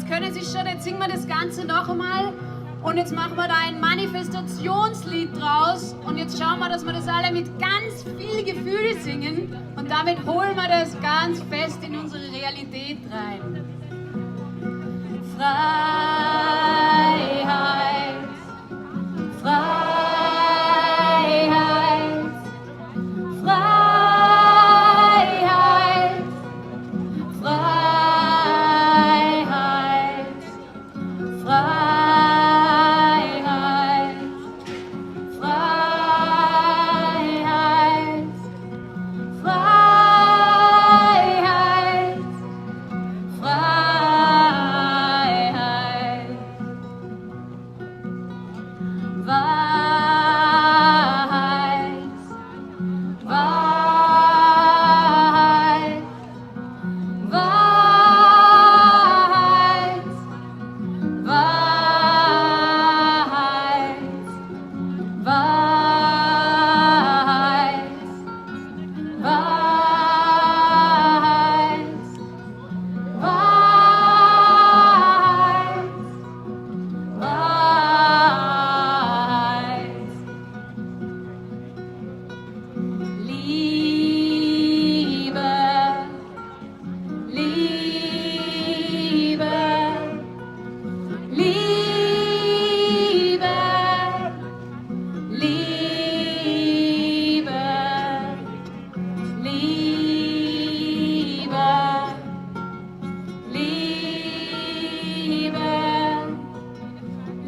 jetzt können Sie schon, jetzt singen wir das Ganze noch einmal und jetzt machen wir da ein Manifestationslied draus und jetzt schauen wir, dass wir das alle mit ganz viel Gefühl singen und damit holen wir das ganz fest in unsere Realität rein. Freiheit, Freiheit, Freiheit, Freiheit, Freiheit, Freiheit, Freiheit, Freiheit, Wahrheit, Wahrheit, Wahrheit, Wahrheit, Wahrheit, Wahrheit, Wahrheit, Liebe, Liebe, Liebe, Liebe, Liebe, Liebe,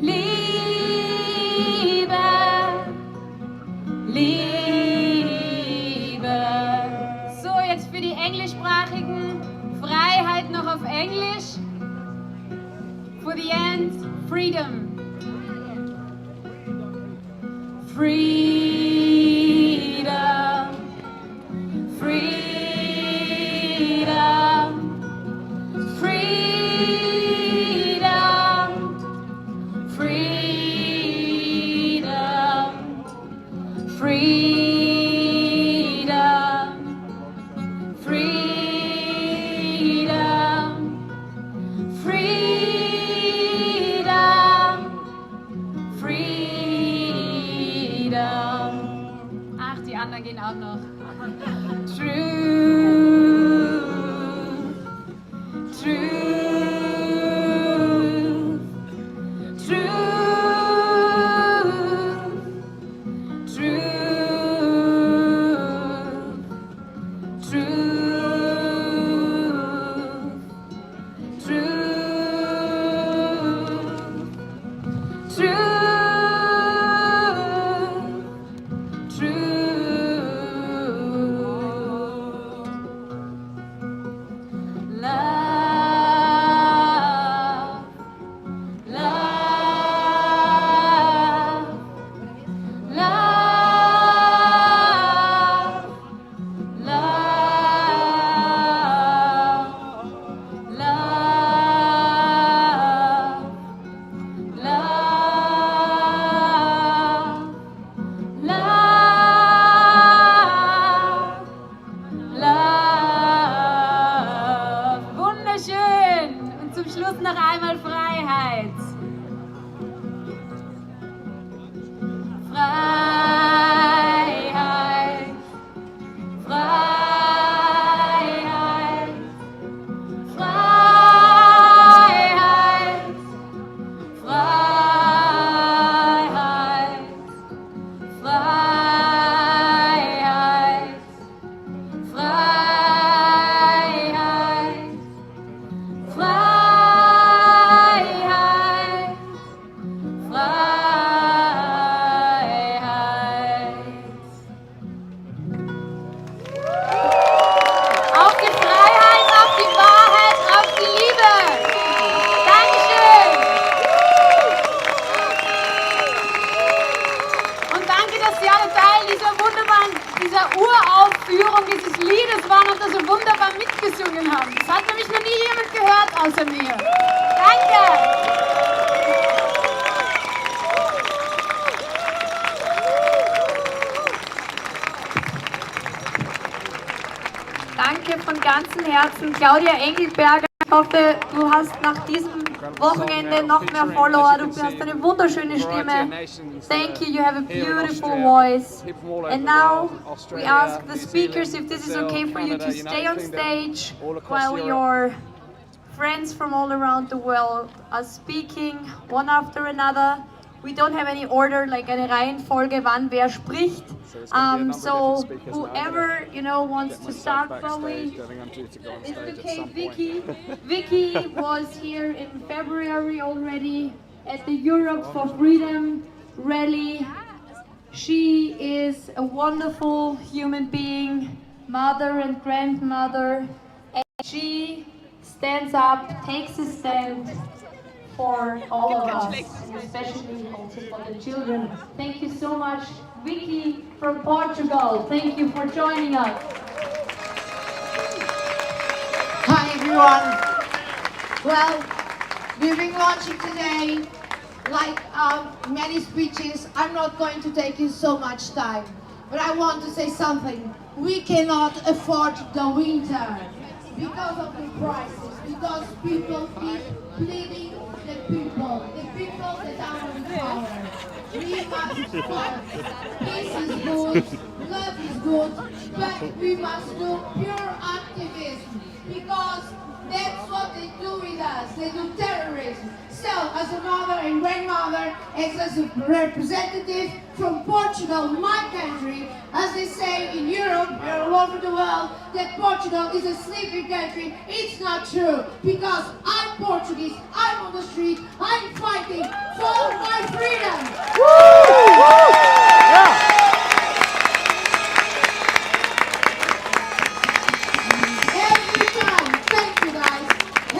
Liebe, Liebe. So, jetzt für die englischsprachigen Freiheit noch auf Englisch. For the end, freedom. Freedom. Freedom. Freedom. Freedom. Freedom. Freedom. Freedom. Freedom. Ach, die anderen gehen auch noch. Truth. Truth. Truth. Truth. Truth. Truth. Truth. Truth. Love. Love. Love. Love. Love. Love. Love. Wunderschön. Und zum Schluss noch einmal Freiheit. Freiheit. Freiheit. Freiheit. Freiheit. Freiheit. Freiheit. Freiheit. Freiheit. Auf die Freiheit, auf die Wahrheit, auf die Liebe. Dankeschön. Und danke, dass Sie alle Teil dieser Uraufführung dieses Liedes waren und das so wunderbar mitgesungen haben. Das hat nämlich noch nie jemand gehört außer mir. Danke. Danke von ganzem Herzen, Claudia Engelberger. hoffe, du hast nach diesem Wochenende noch mehr Follower. Du hast eine wunderschöne Stimme. Thank you, you have a beautiful voice. And now we ask the speakers if this is okay for you to stay on stage while your friends from all around the world are speaking one after another. We don't have any order, like eine Reihenfolge, wann wer spricht. So whoever wants to start, probably. It's okay, Vicky. Vicky was here in February already at the Europe for Freedom rally. She is a wonderful human being, mother and grandmother, and she stands up, takes a stand for all of us, and especially also for the children. Thank you so much, Vicky from Portugal. Thank you for joining us. Hi everyone. Well, we've been launching today. Like many speeches, I'm not going to take you so much time, but I want to say something. We cannot afford the winter because of the prices, because people keep bleeding the people that are in power. We must fight. Peace is good, love is good, but we must do pure activism, because that's what they do with us. They do terrorism. So, as a mother and grandmother, as a representative from Portugal, my country, as they say in Europe and all over the world, that Portugal is a sleeping country, it's not true. Because I'm Portuguese, I'm on the street, I'm fighting for my freedom. Every time, thank you guys,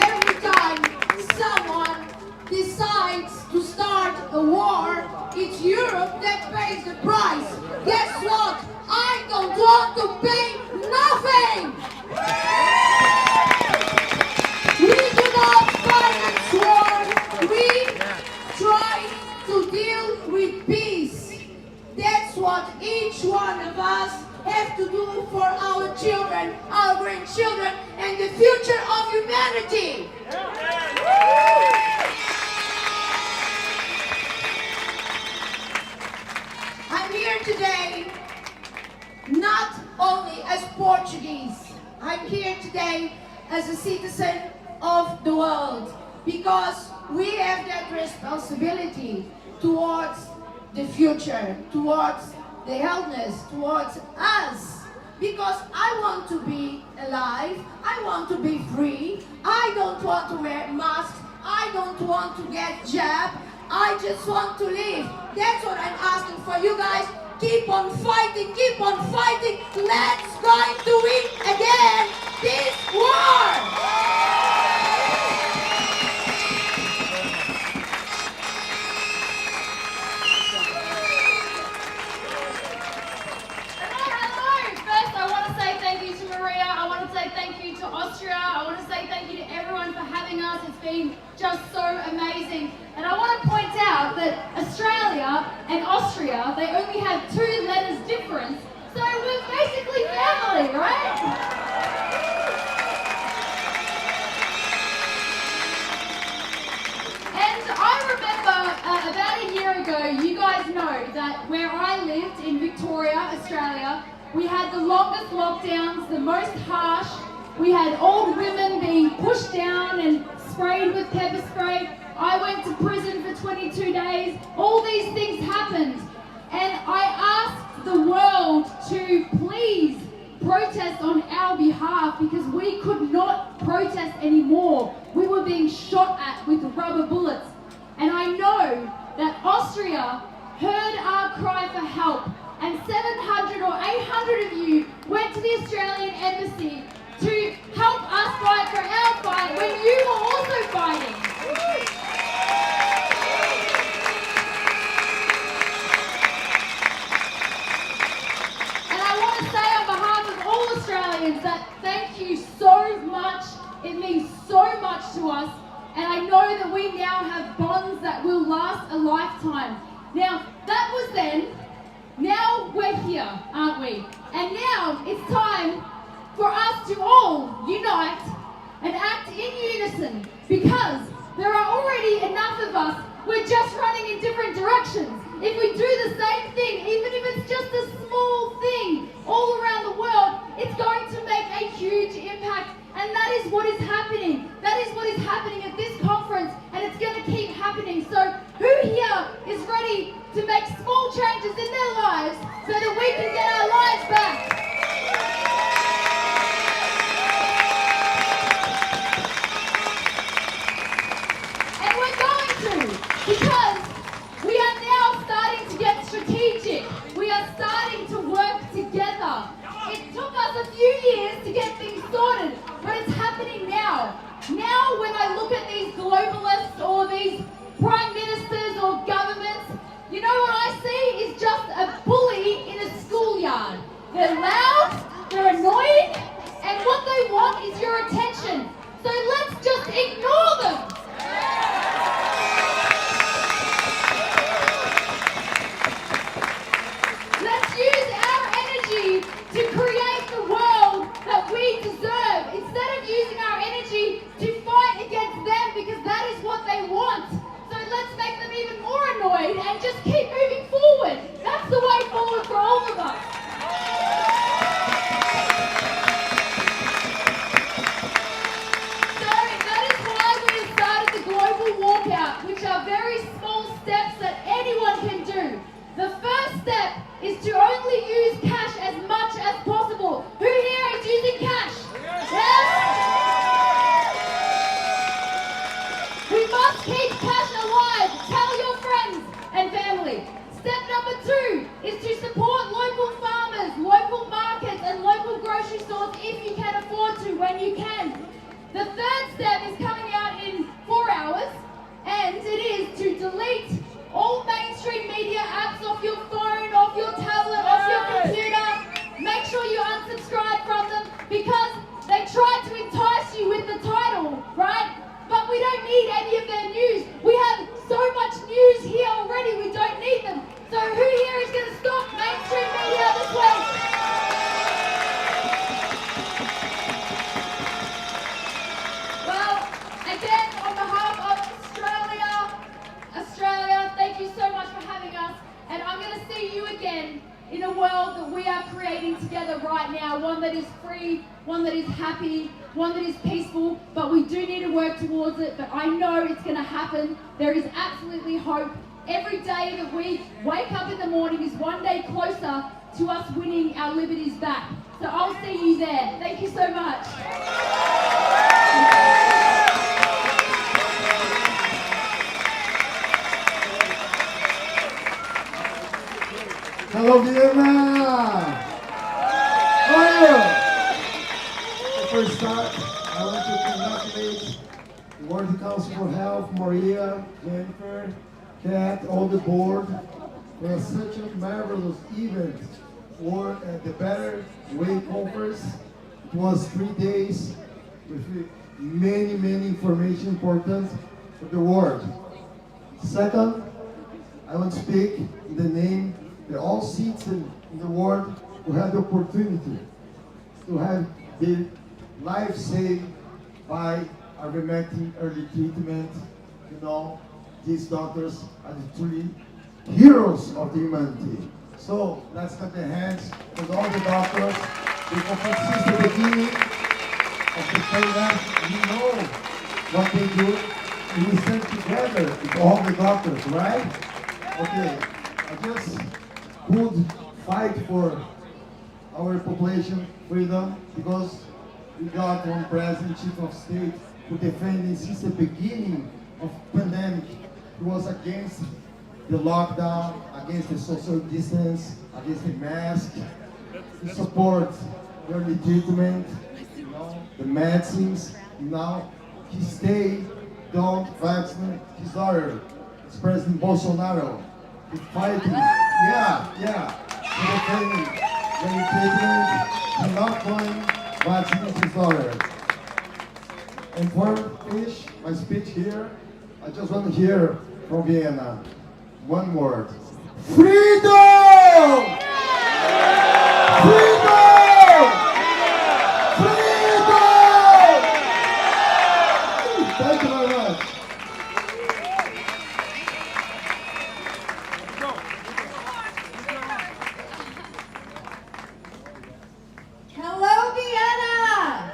every time someone decides to start a war, it's Europe that pays the price. Guess what? I don't want to pay nothing! We do not finance war. We try to deal with peace. That's what each one of us have to do for our children, our grandchildren, and the future of humanity. I'm here today not only as Portuguese, I'm here today as a citizen of the world, because we have that responsibility towards the future, towards the healthness, towards us. Because I want to be alive, I want to be free, I don't want to wear masks, I don't want to get jabbed, I just want to live. That's what I'm asking for you guys. Keep on fighting, keep on fighting. Let's going to win again this war. Thank you to Austria. I want to say thank you to everyone for having us. It's been just so amazing. And I want to point out that Australia and Austria, they only have 2 letters difference. So we're basically family, right? And I remember about a year ago, you guys know that where I lived in Victoria, Australia, we had the longest lockdowns, the most harsh. We had old women being pushed down and sprayed with pepper spray. I went to prison for 22 days. All these things happened. And I asked the world to please protest on our behalf, because we could not protest anymore. We were being shot at with rubber bullets. And I know that Austria heard our cry for help. And 700 or 800 of you went to the Australian Embassy to help us fight for our fight when you were also fighting. And I want to say on behalf of all Australians that thank you so much. It means so much to us. And I know that we now have bonds that will last a lifetime. Now, that was then. Now we're here, aren't we? And now it's time for us to all unite and act in unison, because there are already enough of us. We're just running in different directions. If we do the same thing, even if it's just a small thing all around the world, it's going to make a huge impact. And that is what is happening. That is what is happening at this conference, and it's going to keep happening. So who here is ready to make small changes in their lives so that we can get our lives back? And we're going to, because we are now starting to get strategic. We are starting to work together. It took us a few years to get things sorted, but it's happening now. Now when I look at these globalists or these prime ministers or governments, you know what I see is just a bully in a schoolyard. They're loud, they're annoying, and what they want is your attention. So let's just ignore them. Let's use our energy to create the world that we deserve, instead of using our energy to fight against them, because that is what they want. So let's make them even more annoyed and just keep moving forward. That's the way forward for all of us. So that is why we have started the Global Walkout, which are very small steps that anyone can do. The first step is to only use cash as much as possible. Who here is using cash? Yes? We must keep cash alive. Tell your friends and family. Step number 2 is to support local farmers, local markets, and local grocery stores if you can afford to, when you can. The third step is coming out in 4 hours, and it is to delete all mainstream media apps off your phone, off your tablet, off your computer. Make sure you unsubscribe from them, because they try to entice you with the title, right? But we don't need any of their news. We have so much news here already, we don't need them. So who here is going to stop mainstream media this week? Well, again, on behalf of Australia, thank you so much for having us. And I'm going to see you again in a world that we are creating together right now. One that is free, one that is happy, one that is peaceful. But we do need to work towards it. But I know it's going to happen. There is absolutely hope. Every day that we wake up in the morning is one day closer to us winning our liberties back. So I'll see you there. Thank you so much. Hello, Vienna! How are you? Before we start, I want to congratulate the World Council for Health, Maria, Jennifer, Kat, all the board, for such a marvelous event for the Better Way Conference. It was 3 days with many information important for the world. Second, I want to speak in the name of all citizens in the world who had the opportunity to have their life saved by ivermectin early treatment. You know, these doctors are the truly heroes of the humanity. So let's clap their hands for all the doctors. The conference is the beginning of the program. We know what they do. And we stand together with all the doctors, right? Okay, I just could fight for our population freedom because we got one president, chief of state, who defended since the beginning of pandemic. He was against the lockdown, against the social distance, against the mask, to support early treatment, you know, the medicines. Now he stayed, don't vaccinate his daughter. It's President Bolsonaro. He's fighting, to defend early treatment. He's not going to vaccinate his daughter. And for finish my speech here, I just want to hear from Vienna one word. Freedom! Freedom! Freedom! very much. Hello, Vienna!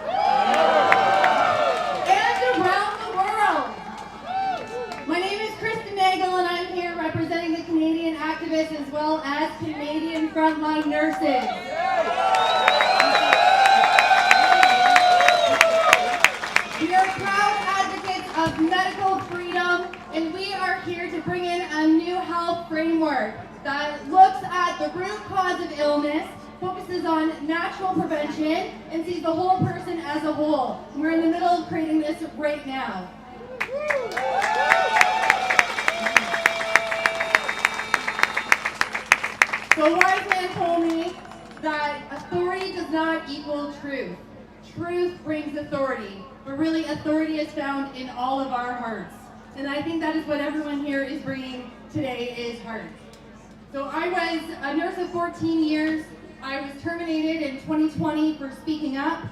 And around the world. My name is Kristen Nagel, and I'm here representing the Canadian activists as well as Canadian frontline nurses. We are proud advocates of medical freedom, and we are here to bring in a new health framework that looks at the root cause of illness, focuses on natural prevention, and sees the whole person as a whole. We're in the middle of creating this right now. So a wise man told me that authority does not equal truth. Truth brings authority, but really authority is found in all of our hearts. And I think that is what everyone here is bringing today, is heart. So I was a nurse of 14 years. I was terminated in 2020 for speaking up,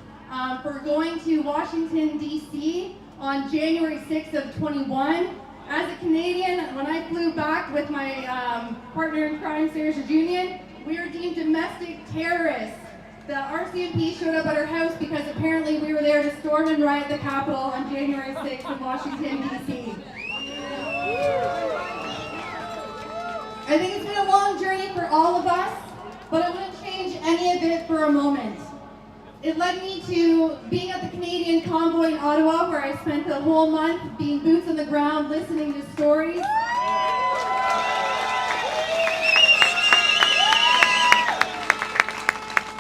for going to Washington, D.C. on January 6th of 21. As a Canadian, when I flew back with my partner in crime, Sarah Junian, we were deemed domestic terrorists. The RCMP showed up at our house because apparently we were there to storm and riot the Capitol on January 6th in Washington, D.C. I think it's been a long journey for all of us, but I wouldn't change any of it for a moment. It led me to being at the Canadian convoy in Ottawa, where I spent the whole month being boots on the ground, listening to stories.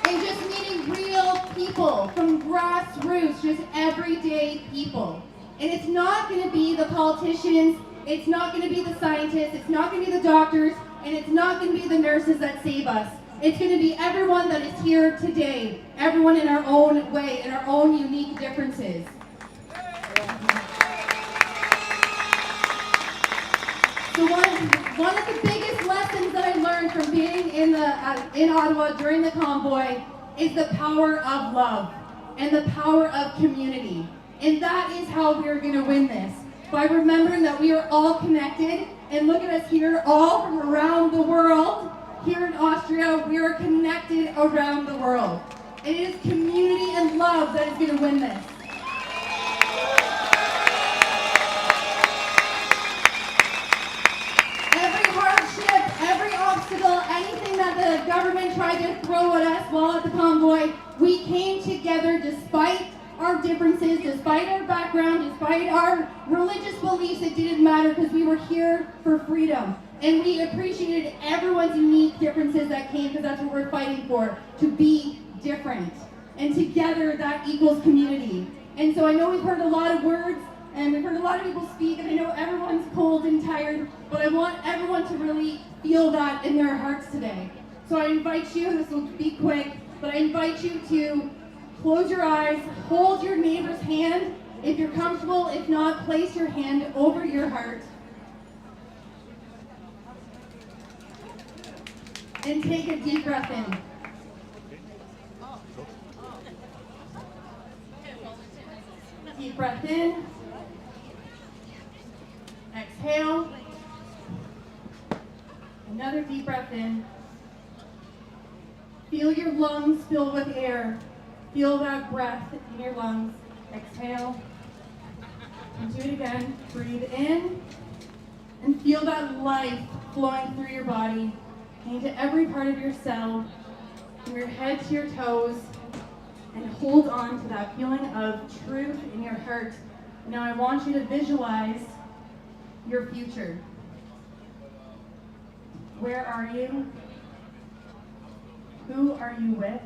And just meeting real people from grassroots, just everyday people. And it's not going to be the politicians, it's not going to be the scientists, it's not going to be the doctors, and it's not going to be the nurses that save us. It's going to be everyone that is here today, everyone in our own way, in our own unique differences. So one of the biggest lessons that I learned from being in Ottawa during the convoy is the power of love and the power of community. And that is how we are going to win this, by remembering that we are all connected. And look at us here, all from around the world. Here in Austria, we are connected around the world. And it is community and love that is going to win this. Every hardship, every obstacle, anything that the government tried to throw at us while at the convoy, we came together despite our differences, despite our background, despite our religious beliefs. It didn't matter because we were here for freedom. And we appreciated everyone's unique differences that came, because that's what we're fighting for, to be different. And together, that equals community. And so I know we've heard a lot of words, and we've heard a lot of people speak, and I know everyone's cold and tired, but I want everyone to really feel that in their hearts today. So I invite you, this will be quick, but I invite you to close your eyes, hold your neighbor's hand. If you're comfortable, if not, place your hand over your heart. And take a deep breath in. Deep breath in. Exhale. Another deep breath in. Feel your lungs fill with air. Feel that breath in your lungs. Exhale. And do it again. Breathe in. And feel that life flowing through your body, into every part of your cell, from your head to your toes, and hold on to that feeling of truth in your heart. Now I want you to visualize your future. Where are you? Who are you with?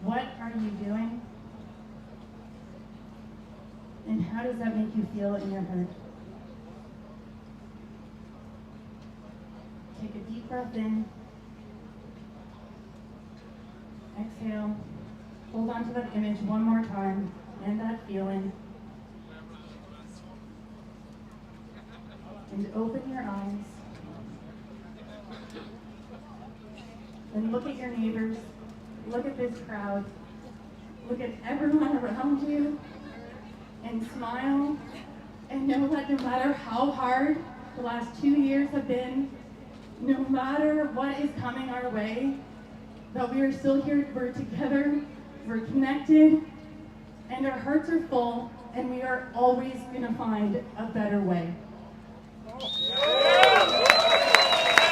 What are you doing? And how does that make you feel in your heart? Take a deep breath in. Exhale. Hold on to that image one more time and that feeling. And open your eyes. And look at your neighbors. Look at this crowd. Look at everyone around you. and smile and know that no matter how hard the last 2 years have been, no matter what is coming our way, that we are still here, we're together, we're connected, and our hearts are full, and we are always going to find a better way.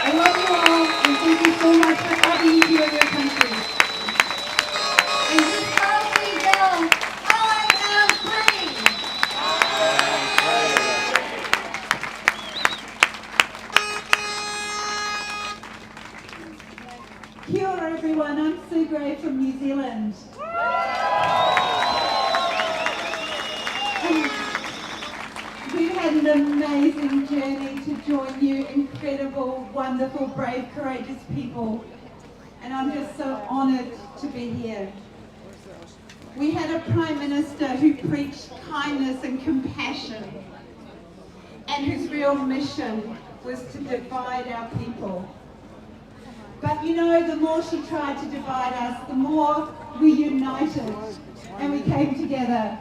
I love you all, and thank you so much for having me here in your country. And just proudly yell, I am free! Kia ora everyone, I'm Sue from New Zealand. And we've had an amazing journey to join you incredible, wonderful, brave, courageous people. And I'm just so honoured to be here. We had a Prime Minister who preached kindness and compassion, and whose real mission was to divide our people. But you know, the more she tried to divide us, the more we united and we came together.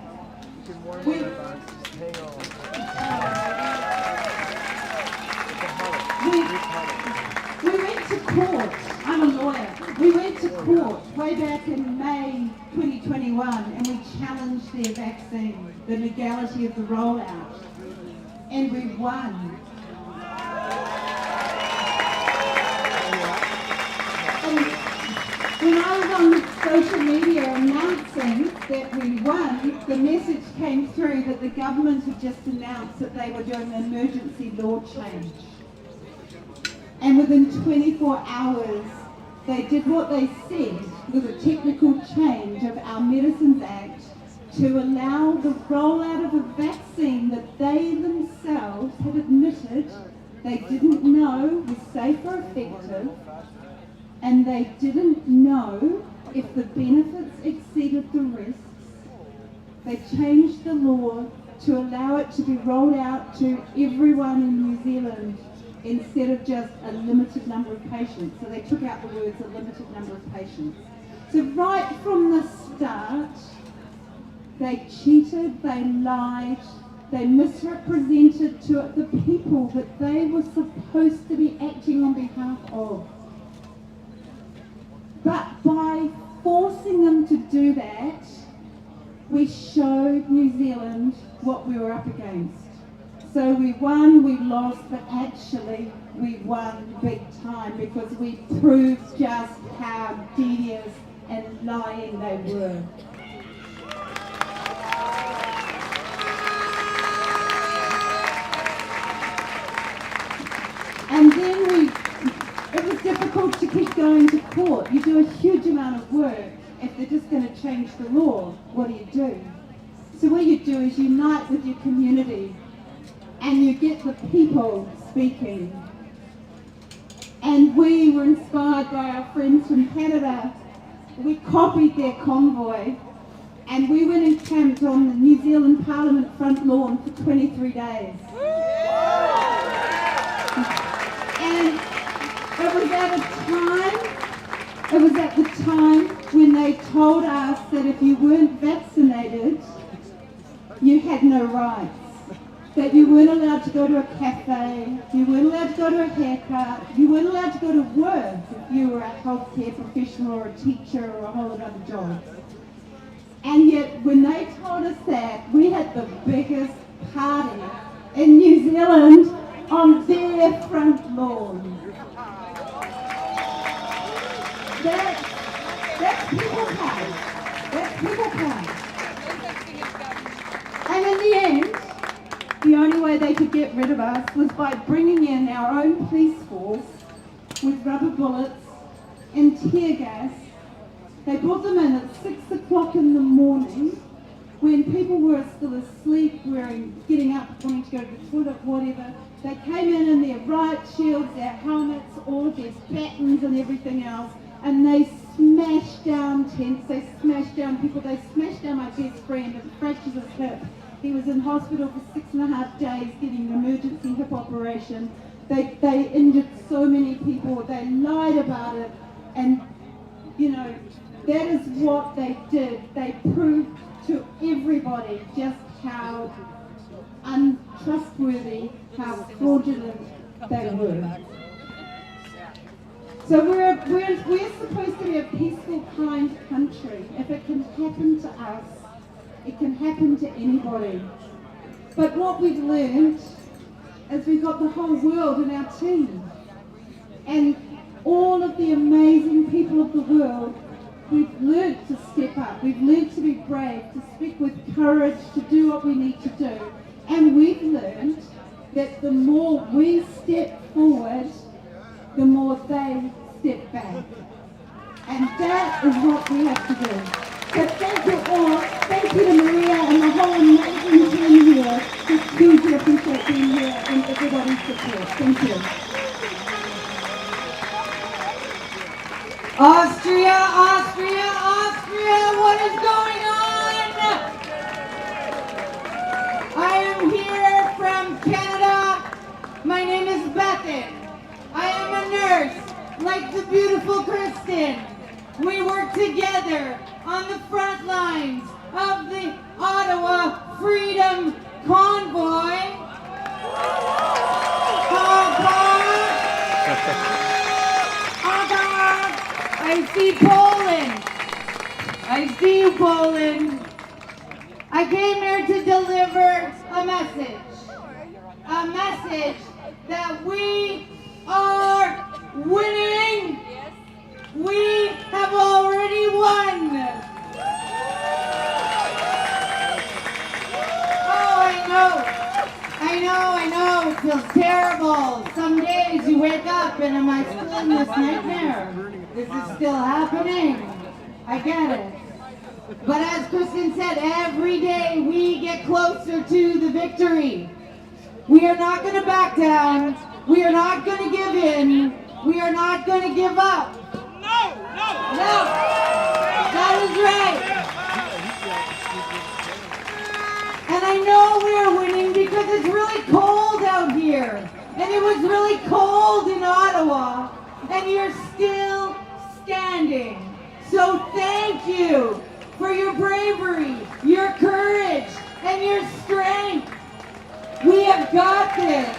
We went to court. I'm a lawyer. We went to court way back in May 2021 and we challenged their vaccine, the legality of the rollout, and we won. When I was on social media announcing that we won, the message came through that the government had just announced that they were doing an emergency law change. And within 24 hours, they did what they said was a technical change of our Medicines Act to allow the rollout of a vaccine that they themselves had admitted they didn't know was safe or effective, and they didn't know if the benefits exceeded the risks. They changed the law to allow it to be rolled out to everyone in New Zealand instead of just a limited number of patients. So they took out the words a limited number of patients. So right from the start, they cheated, they lied, they misrepresented to the people that they were supposed to be acting on behalf of. But by forcing them to do that, we showed New Zealand what we were up against. So we won, we lost, but actually we won big time because we proved just how devious and lying they were. And then it was difficult to keep going to court. You do a huge amount of work. If they're just going to change the law, what do? So what you do is unite with your community and you get the people speaking. And we were inspired by our friends from Canada. We copied their convoy and we went and camped on the New Zealand Parliament front lawn for 23 days. And it was at the time when they told us that if you weren't vaccinated, you had no rights. That you weren't allowed to go to a cafe, you weren't allowed to go to a haircut, you weren't allowed to go to work if you were a healthcare professional or a teacher or a whole lot of other jobs. And yet when they told us that, we had the biggest party in New Zealand on their front lawn. That's people power. That's people power. And in the end, the only way they could get rid of us was by bringing in our own police force with rubber bullets and tear gas. They brought them in at 6 o'clock in the morning when people were still asleep, getting up, wanting to go to the toilet, whatever. They came in their riot shields, their helmets, all of their batons and everything else, and they smashed down tents, they smashed down people, they smashed down my best friend and fractured his hip. He was in hospital for 6.5 days getting an emergency hip operation. They injured so many people, they lied about it, and you know, that is what they did. They proved to everybody just how untrustworthy, how fraudulent they were. So we're supposed to be a peaceful, kind country. If it can happen to us, it can happen to anybody. But what we've learned is we've got the whole world in our team. And all of the amazing people of the world, we've learned to step up. We've learned to be brave, to speak with courage, to do what we need to do. And we've learned that the more we step forward, the more they step back. And that is what we have to do. So thank you all. Thank you to Maria and the whole amazing team here. Just hugely appreciate being here and everybody's support. Thank you. Austria, Austria, Austria, what is going on? I am here from Canada. My name is Bethan. I am a nurse, like the beautiful Kristen. We work together on the front lines of the Ottawa Freedom Convoy. I see Poland. I see you, Poland. I came here to deliver a message. A message that we are winning. We have already won. Oh, I know. It feels terrible. Some days you wake up and am I still in this nightmare? This is still happening. I get it. But as Kristen said, every day we get closer to the victory. We are not going to back down. We are not going to give in. We are not going to give up. No. That is right. And I know we are winning because it's really cold out here. And it was really cold in Ottawa. And you're still standing. So thank you for your bravery, your courage, and your strength. We have got this.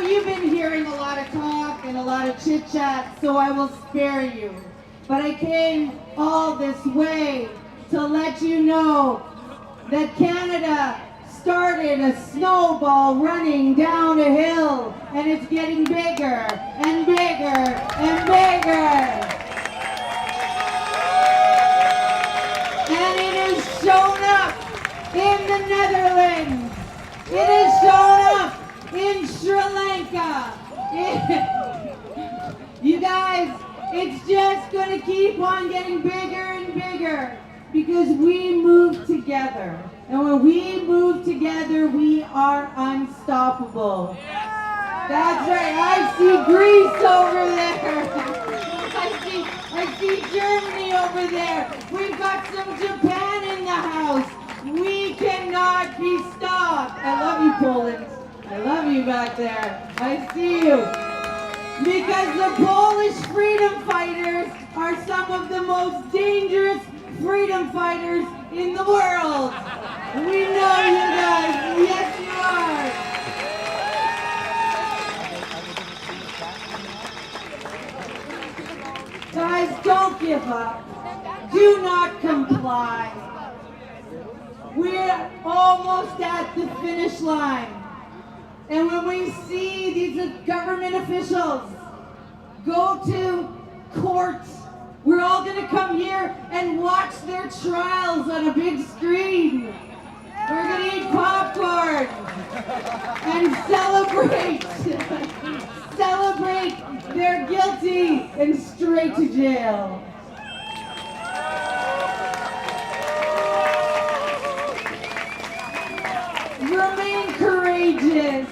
You've been hearing a lot of talk and a lot of chit-chat, so I will spare you. But I came all this way to let you know that Canada started a snowball running down a hill, and it's getting bigger and bigger and bigger. And it has shown up in the Netherlands. It has shown up in Sri Lanka. You guys, it's just going to keep on getting bigger and bigger because we move together. And when we move together, we are unstoppable. That's right. I see Greece over there. I see Germany over there. We've got some Japan in the house. We cannot be stopped. I love you, Poland. I love you back there. I see you. Because the Polish freedom fighters are some of the most dangerous freedom fighters in the world. We know you guys. Yes, you are. Guys, don't give up. Do not comply. We're almost at the finish line. And when we see these government officials go to court, we're all going to come here and watch their trials on a big screen. We're going to eat popcorn and celebrate they're guilty and straight to jail. Remain courageous.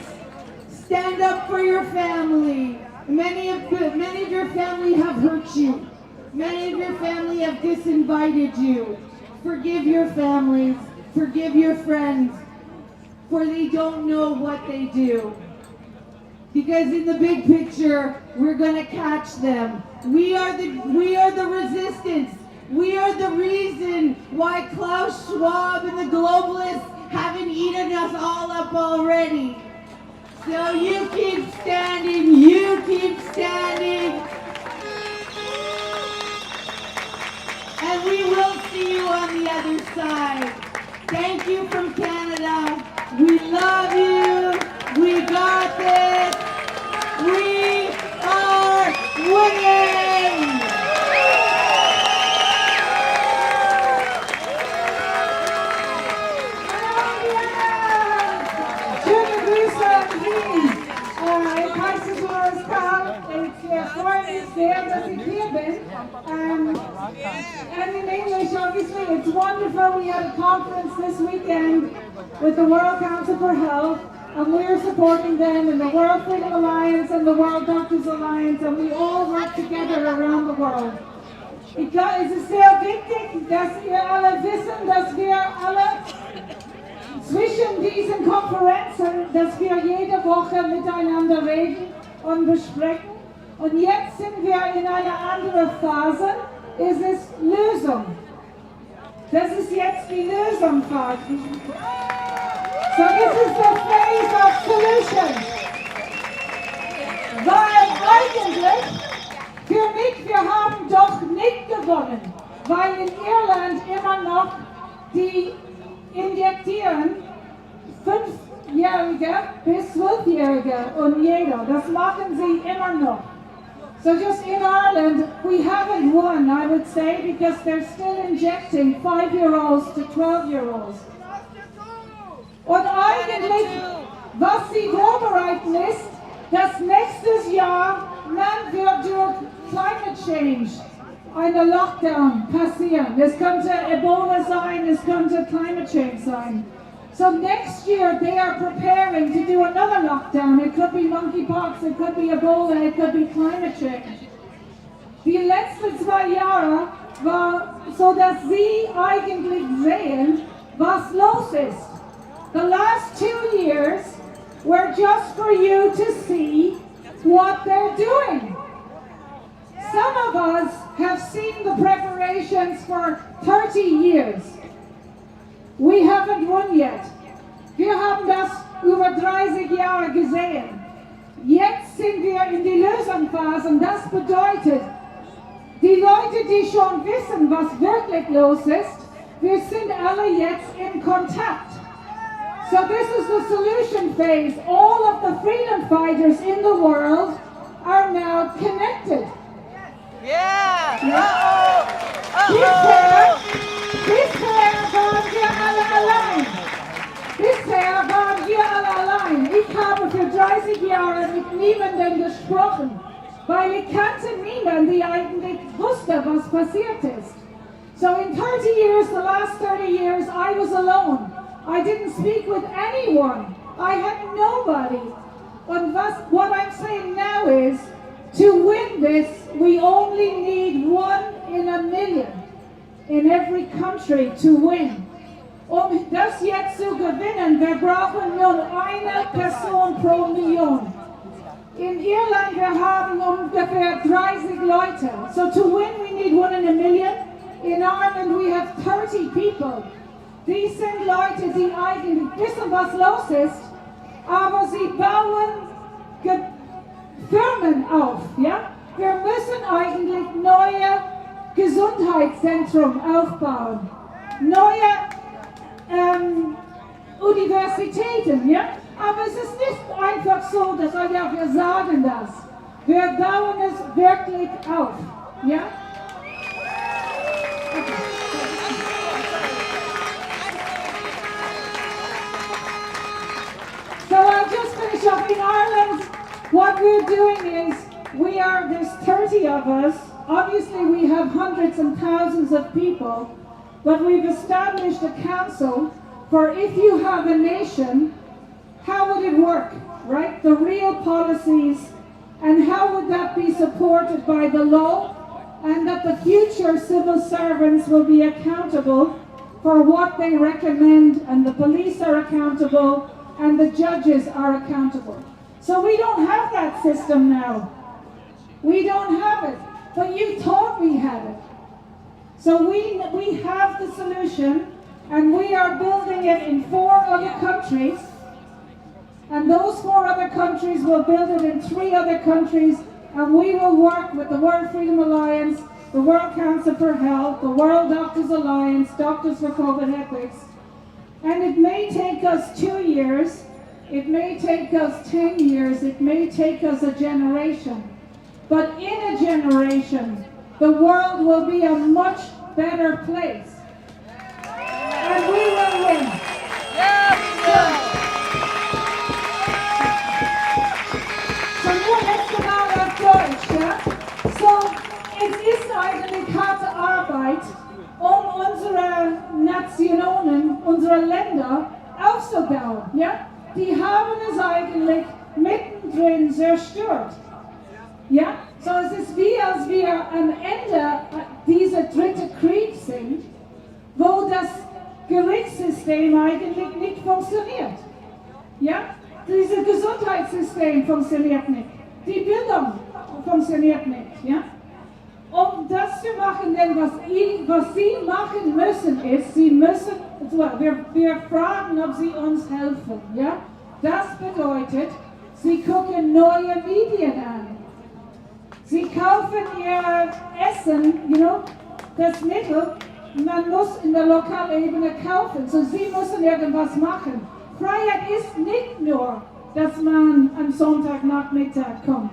Stand up for your family. Many of your family have hurt you. Many of your family have disinvited you. Forgive your families. Forgive your friends. For they don't know what they do. because in the big picture, we're going to catch them. We are the resistance. We are the reason why Klaus Schwab and the globalists haven't eaten us all up already. So you keep standing, you keep standing. And we will see you on the other side. Thank you from Canada. We love you. We got this. We are winning. Schöne Grüße an Wien. Ich heiße Doris Karl. Ich freue mich sehr, dass ich hier bin. And in English, obviously, it's wonderful. We had a conference this weekend with the World Council for Health, and we're supporting them in the World Freedom Alliance and the World Doctors Alliance, and we all work together around the world. Ich glaube, es ist sehr wichtig, dass ihr alle wissen, dass wir alle zwischen diesen Konferenzen, dass wir jede Woche miteinander reden und besprechen. Und jetzt sind wir in einer anderen Phase, es ist Lösung. Das ist jetzt die Lösungsphase. So this is the phase of solution. Weil eigentlich, für mich, wir haben doch nicht gewonnen, weil in Irland immer noch die injektieren 5-Jährige bis 12-Jährige und jeder. Das machen sie immer noch. So just in Ireland, we haven't won, I would say, because they're still injecting 5-year-olds to 12-year-olds. Und eigentlich, was sie vorbereiten ist, dass nächstes Jahr wird durch Climate Change eine Lockdown passieren. Es könnte Ebola sein, es könnte Climate Change sein. So next year they are preparing to do another lockdown. It could be monkeypox, it could be Ebola, it could be climate change. Die letzten 2 Jahre war so, dass sie eigentlich sehen, was los ist. The last 2 years were just for you to see what they're doing. Some of us have seen the preparations for 30 years. We haven't won yet. Wir haben das über 30 Jahre gesehen. Jetzt sind wir in die Lösungsphase und das bedeutet, die Leute, die schon wissen, was wirklich los ist, wir sind alle jetzt in Kontakt. So this is the solution phase. All of the freedom fighters in the world are now connected. Yeah! Bisher waren wir alle allein. Bisher waren wir alle allein. Ich habe für 30 Jahre mit niemandem gesprochen, weil ich kannte niemanden, der eigentlich wusste, was passiert ist. So in 30 years, the last 30 years, I was alone. I didn't speak with anyone. I had nobody. And what I'm saying now is, to win this, we only need 1 in a million in every country to win. Das jetzt zu gewinnen, wir brauchen nur eine Person pro Million. In Irland, wir haben ungefähr 30 Leute. So to win, we need 1 in a million. In Ireland, we have 30 people. Die sind Leute, die eigentlich wissen, was los ist, aber sie bauen Firmen auf. Ja? Wir müssen eigentlich neue Gesundheitszentren aufbauen, neue Universitäten. Ja? Aber es ist nicht einfach so, dass wir sagen das. Wir bauen es wirklich auf. Ja? Okay. So I'll just finish up. In Ireland, what we're doing is, there's 30 of us. Obviously we have hundreds and thousands of people, but we've established a council for if you have a nation, how would it work, right? The real policies, and how would that be supported by the law, and that the future civil servants will be accountable for what they recommend, and the police are accountable, and the judges are accountable. So we don't have that system now. We don't have it, but you thought we had it. So we have the solution, and we are building it in 4 other countries, and those 4 other countries will build it in 3 other countries, and we will work with the World Freedom Alliance, the World Council for Health, the World Doctors Alliance, Doctors for COVID Ethics, and it may take us 2 years, it may take us 10 years, it may take us a generation, but in a generation, the world will be a much better place. And we will win. So nur letzte Mal auf Deutsch, ja? So, es ist eigentlich harte Arbeit, unsere Nationen, unsere Länder aufzubauen, ja? Die haben es eigentlich mittendrin zerstört. Ja? So, es ist wie, als wir am Ende dieser 3. Krieg sind, wo das Gerichtssystem eigentlich nicht funktioniert. Ja? Dieses Gesundheitssystem funktioniert nicht. Die Bildung funktioniert nicht. Ja? Um das zu machen, denn was Sie machen müssen, ist, Sie müssen, wir fragen, ob Sie uns helfen. Ja? Das bedeutet, Sie gucken neue Medien an. Sie kaufen ihr Essen, das Mittel, man muss in der Lokalebene kaufen. So, Sie müssen irgendwas machen. Freiheit ist nicht nur, dass man am Sonntagnachmittag kommt.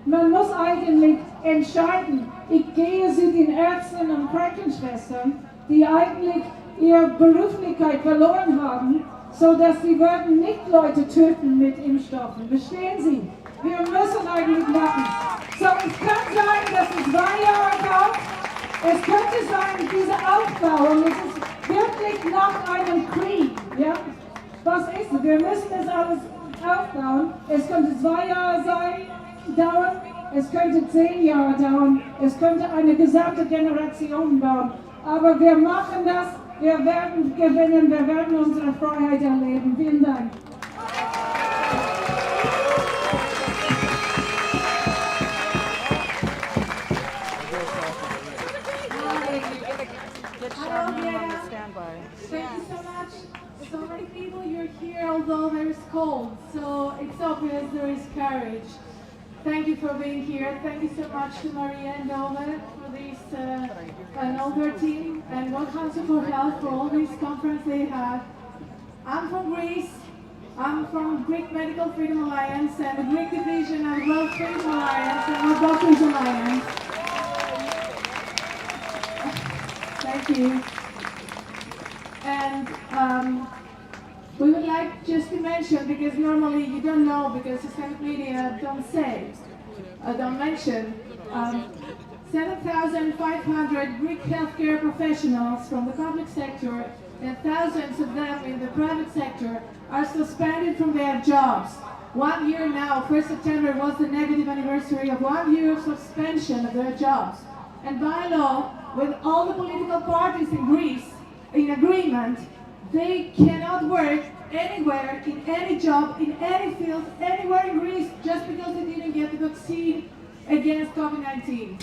Man muss eigentlich entscheiden, ich gehe zu den Ärzten und Krankenschwestern, die eigentlich ihre Beruflichkeit verloren haben, sodass sie werden nicht Leute töten mit Impfstoffen. Verstehen Sie? Wir müssen eigentlich machen. So, es kann sein, dass es 2 Jahre dauert. Es könnte sein, dieser Aufbau, und es ist wirklich nach einem Krieg. Ja? Was ist es? Wir müssen das alles aufbauen. Es könnte 2 Jahre dauern. Es könnte 10 Jahre dauern. Es könnte eine gesamte Generation dauern. Aber wir machen das. Wir werden gewinnen. Wir werden unsere Freiheit erleben. Vielen Dank. Thank you so much. So many people, you're here although there's cold, so it's obvious there is courage. Thank you for being here. Thank you so much to Maria and Dove for this and all their team, and World Council for Health for all these conferences they have. I'm from Greece. I'm from Greek Medical Freedom Alliance and the Greek division of World Freedom Alliance and World Doctors Alliance. Thank you. And we would like just to mention, because normally you don't know, because systemic media don't mention, 7,500 Greek healthcare professionals from the public sector and thousands of them in the private sector are suspended from their jobs. 1 year now, 1st September was the negative anniversary of 1 year of suspension of their jobs. And by law, with all the political parties in Greece in agreement, they cannot work anywhere, in any job, in any field, anywhere in Greece, just because they didn't get the vaccine against COVID-19.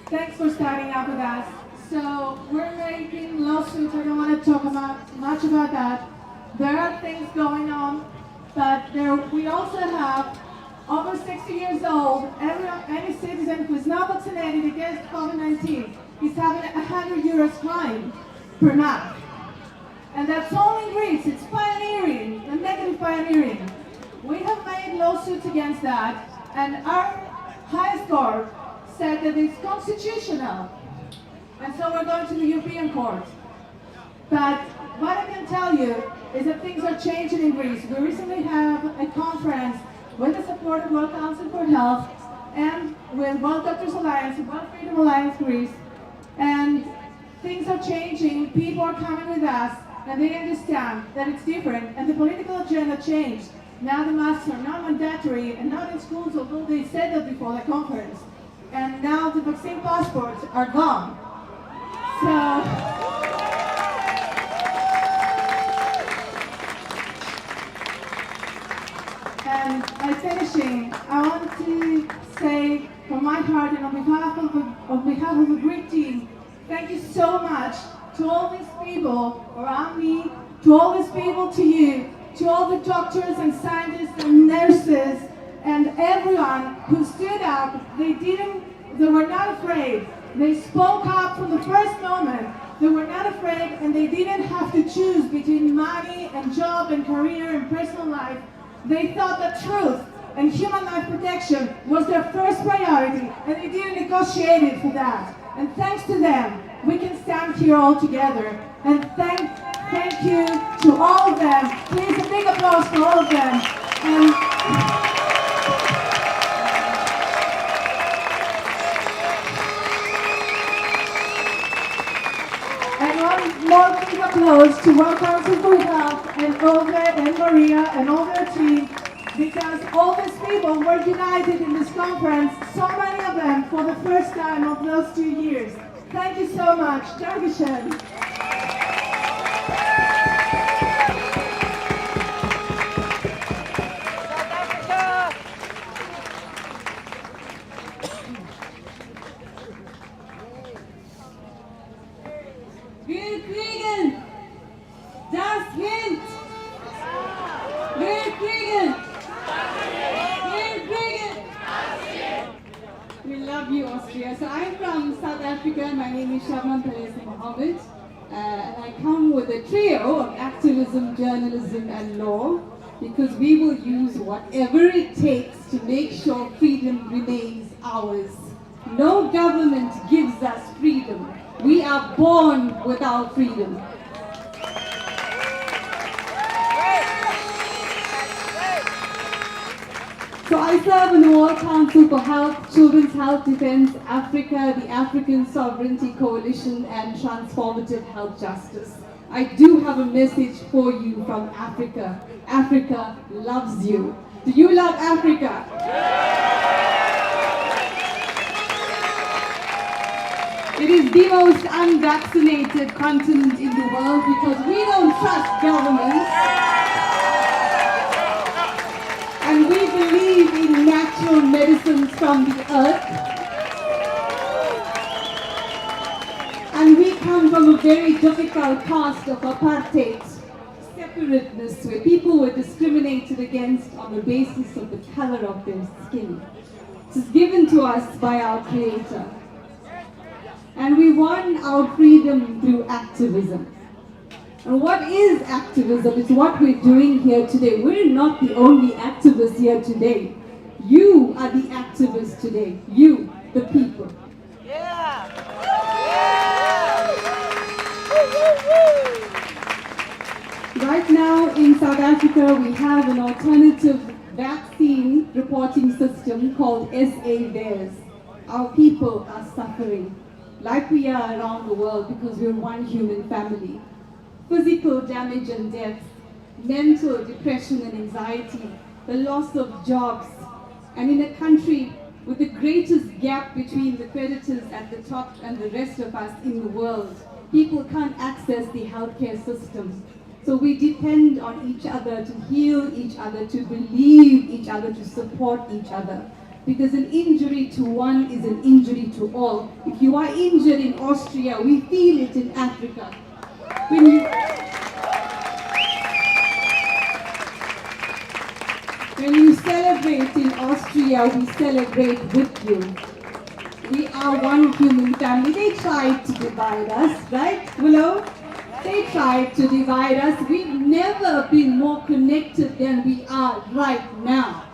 Thanks for starting up with us. So we're making lawsuits. I don't want to talk much about that. There are things going on, but we also have over 60 years old, any citizen who is not vaccinated against COVID-19 is having €100 fine per month. And that's only in Greece. It's pioneering, the negative pioneering. We have made lawsuits against that, and our highest court said that it's constitutional. And so we're going to the European Court. But what I can tell you is that things are changing in Greece. We recently have a conference with the support of World Council for Health and with World Doctors Alliance and World Freedom Alliance Greece. And things are changing, people are coming with us, and they understand that it's different, and the political agenda changed. Now the masks are not mandatory and not in schools, although they said that before the conference. And now the vaccine passports are gone. So And by finishing, I want to say from my heart and on behalf of the Greek team, thank you so much to all these people around me, to all these people, to you, to all the doctors and scientists and nurses and everyone who stood up. They were not afraid. They spoke up from the first moment. They were not afraid, and they didn't have to choose between money and job and career and personal life. They thought that truth and human life protection was their first priority, and they didn't negotiate it for that. And thanks to them, we can stand here all together. And thank you to all of them. Please, a big applause for all of them. And one more big applause to World Council for Health and Olga and Maria and all their team, because all these people were united in this conference, so many of them for the first time of those 2 years. Thank you so much. Dankeschön. Wir kriegen das hin! Wir kriegen! We love you, Austria. So I'm from South Africa. My name is Sharman Palesi Mohammed. And I come with a trio of activism, journalism, and law, because we will use whatever it takes to make sure freedom remains ours. No government gives us freedom. We are born without freedom. So I serve in the World Council for Health, Children's Health Defense, Africa, the African Sovereignty Coalition, and Transformative Health Justice. I do have a message for you from Africa. Africa loves you. Do you love Africa? It is the most unvaccinated continent in the world because we don't trust governments. And we believe in natural medicines from the earth. And we come from a very difficult past of apartheid, separateness, where people were discriminated against on the basis of the color of their skin. This is given to us by our Creator. And we won our freedom through activism. And what is activism? It's what we're doing here today. We're not the only activists here today. You are the activists today. You, the people. Yeah! Right now in South Africa, we have an alternative vaccine reporting system called SA-VAERS. Our people are suffering, like we are around the world, because we're one human family. Physical damage and death, mental depression and anxiety, the loss of jobs, and in a country with the greatest gap between the creditors at the top and the rest of us in the world, people can't access the healthcare system. So we depend on each other to heal each other, to believe each other, to support each other. Because an injury to one is an injury to all. If you are injured in Austria, we feel it in Africa. When you celebrate in Austria, we celebrate with you. We are one human family. They tried to divide us, right, Willow? They tried to divide us. We've never been more connected than we are right now.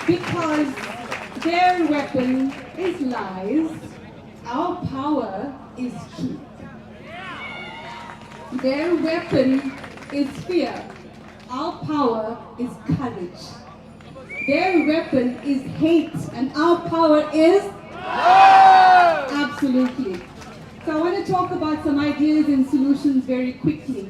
Because their weapon is lies, our power is truth. Their weapon is fear, our power is courage. Their weapon is hate, and our power is love! Absolutely. So I want to talk about some ideas and solutions very quickly.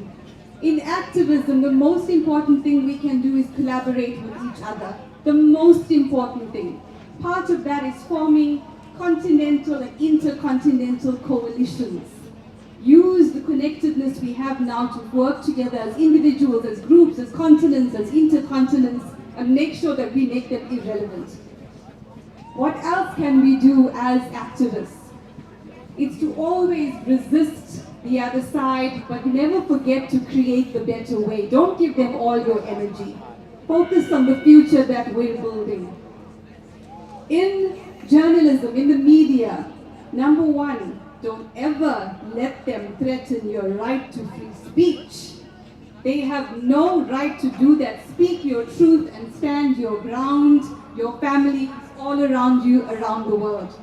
In activism, the most important thing we can do is collaborate with each other. The most important thing. Part of that is forming continental and intercontinental coalitions. use the connectedness we have now to work together as individuals, as groups, as continents, as intercontinents, and make sure that we make them irrelevant. What else can we do as activists? It's to always resist the other side, but never forget to create the better way. Don't give them all your energy. Focus on the future that we're building. In journalism, in the media, number one, don't ever let them threaten your right to free speech. They have no right to do that. Speak your truth and stand your ground, your families all around you, around the world.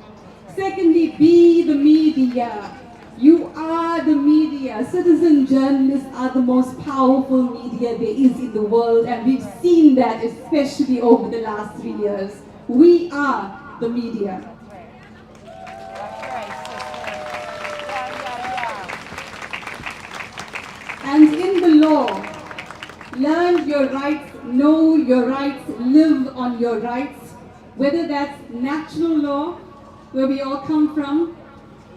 Secondly, be the media. You are the media. Citizen journalists are the most powerful media there is in the world, and we've seen that especially over the last 3 years. We are the media. And in the law, learn your rights, know your rights, live on your rights, whether that's natural law, where we all come from,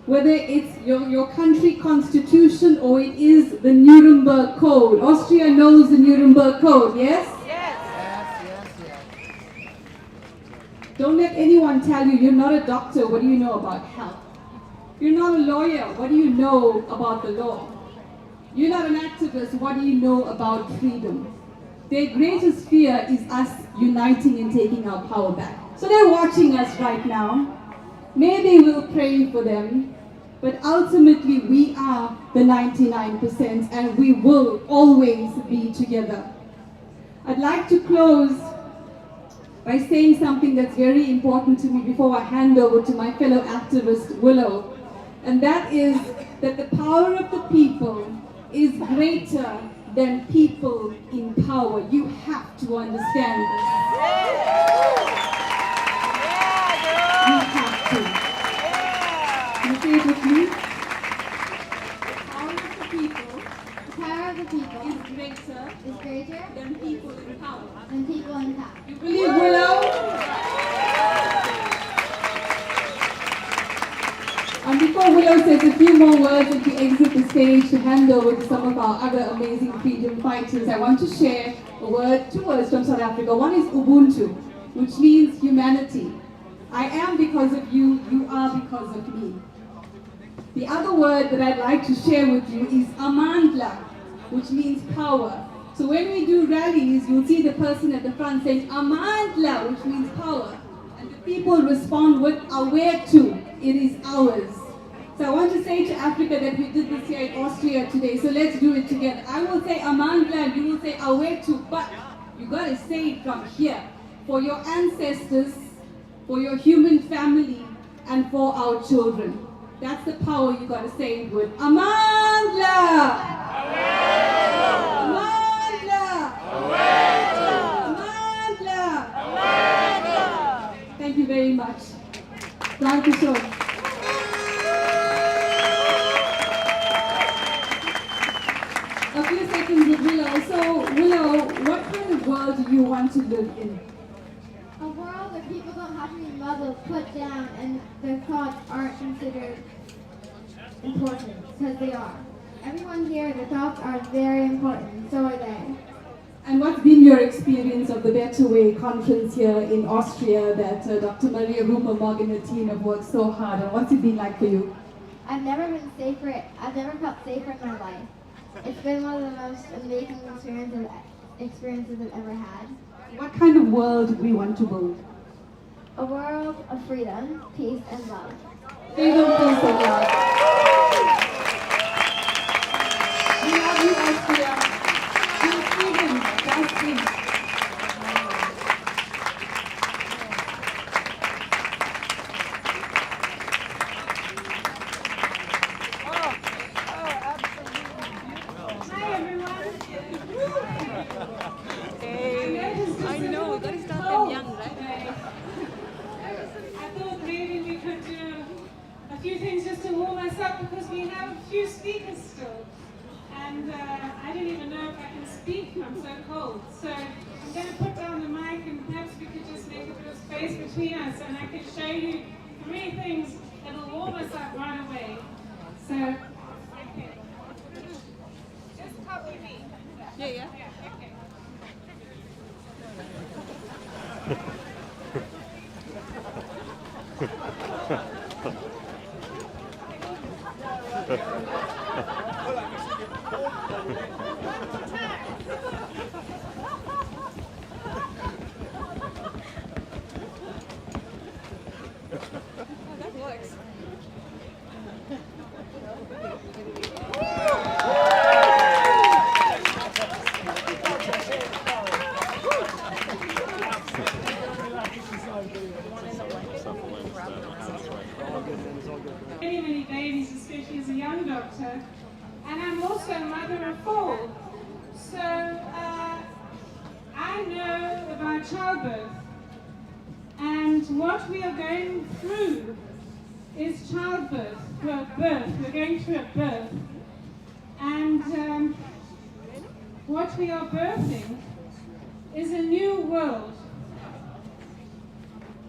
whether it's your country constitution or it is the Nuremberg Code. Austria knows the Nuremberg Code, yes? Don't let anyone tell you you're not a doctor, what do you know about health? You're not a lawyer, what do you know about the law? You're not an activist, what do you know about freedom? Their greatest fear is us uniting and taking our power back. So they're watching us right now. Maybe we'll pray for them, but ultimately we are the 99% and we will always be together. I'd like to close by saying something that's very important to me before I hand over to my fellow activist, Willow. And that is that the power of the people is greater than people in power. You have to understand this. You have to. Can you say it with me? The power of the people is greater than people in power. You believe, Willow? And before Willow says a few more words and we exit the stage to hand over to some of our other amazing freedom fighters, I want to share two words from South Africa. One is Ubuntu, which means humanity. I am because of you, you are because of me. The other word that I'd like to share with you is Amandla, which means power. So when we do rallies, you'll see the person at the front saying Amandla, which means power. And the people respond with Awetu, it is ours. So I want to say to Africa that we did this here in Austria today, so let's do it together. I will say Amandla and you will say Awetu, but you got to say it from here. For your ancestors, for your human family, and for our children. That's the power you got to say it with. Amandla! Amandla! Amandla! Amandla! Thank you very much. Thank you so much. A few seconds with Willow. So, Willow, what kind of world do you want to live in? A world where people don't have to be muzzled, put down, and their thoughts aren't considered important, because they are. Everyone here, their thoughts are very important, so are they. And what's been your experience of the Better Way conference here in Austria that Dr. Maria Rumer, Morgan and the team have worked so hard on? What's it been like for you? I've never felt safer in my life. It's been one of the most amazing experiences I've ever had. What kind of world do we want to build? A world of freedom, peace, and love. Freedom, peace, and love. We love you, Austria. Your freedom, that's it. I know, we got to start them young, right? I thought maybe we could do a few things just to warm us up because we have a few speakers still. And I don't even know if I can speak, I'm so cold. So I'm going to put down the mic and perhaps we could just make a bit of space between us and I could show you 3 things that will warm us up right away. So, okay. That works. Many babies, especially as a young doctor, and I'm also a mother of 4. So I know about childbirth, and what we are going through is childbirth. Well, birth. We're going through a birth, and what we are birthing is a new world.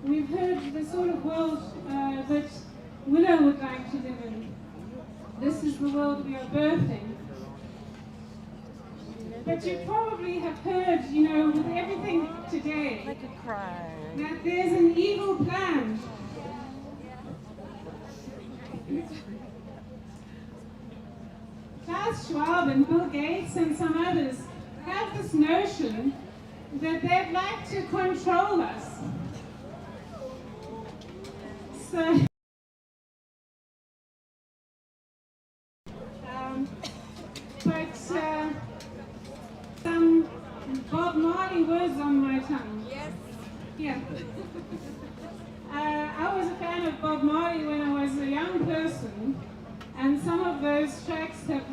We've heard the sort of world that Willow would like to live in. This is the world we are birthing. But you probably have heard, you know, with everything today, that there's an evil plan. Klaus Schwab and Bill Gates and some others have this notion that they'd like to control us. So, but some Bob Marley words on my tongue. Yes. Yeah. I was a fan of Bob Marley when I was a young person, and some of those tracks have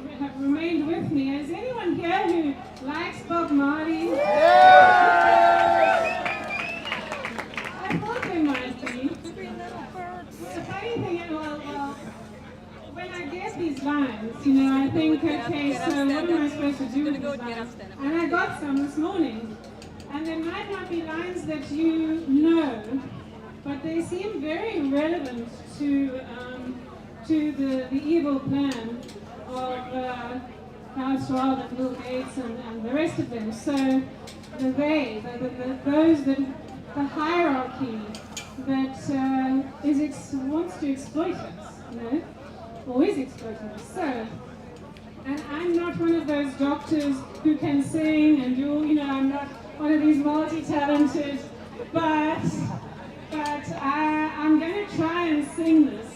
remained with me. Is anyone here who likes Bob Marley? I thought there might be. The funny thing is, well, when I get these lines, you know, I think, okay, so what am I supposed to do with these lines? And I got some this morning. And there might not be lines that you know, but they seem very relevant to the evil plan of Klaus Schwab and Bill Gates and the rest of them. So those that the hierarchy that wants to exploit us, you know, always exploiting us. So, and I'm not one of those doctors who can sing and do, you know, I'm not one of these multi-talented, but I'm going to try and sing this.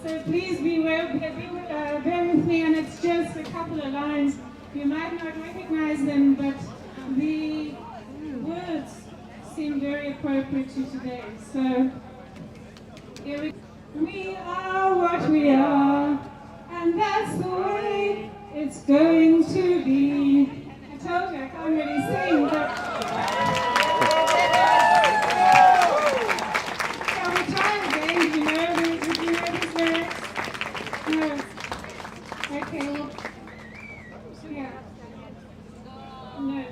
So please bear with me, and it's just a couple of lines. You might not recognize them, but the words seem very appropriate to today. So here we are what we are, and that's the way it's going to be. I told you I can't really sing, but shall we try again? Do you know these lyrics? No. Okay, well, yeah. No.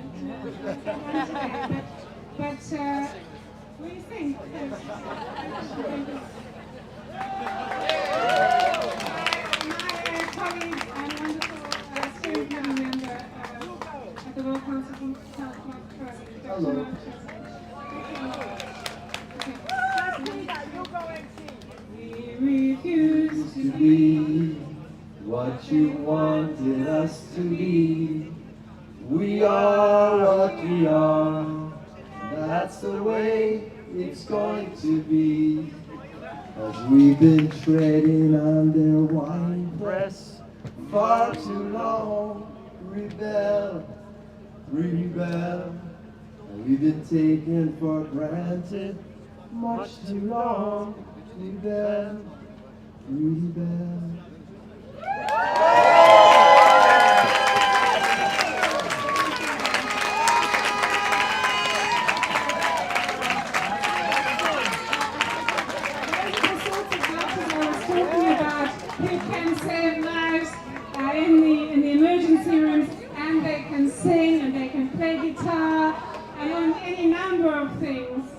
But what do you think? My colleague and wonderful steering committee member at the World Council for Health, Hello. We refuse To be what you wanted us to be. We are what we are. That's the way it's going to be. As we've been treading on their wine press far too long. Rebel, rebel. And we've been taken for granted much too long. Rebel, rebel. Who can save lives in the emergency rooms, and they can sing and they can play guitar and on any number of things.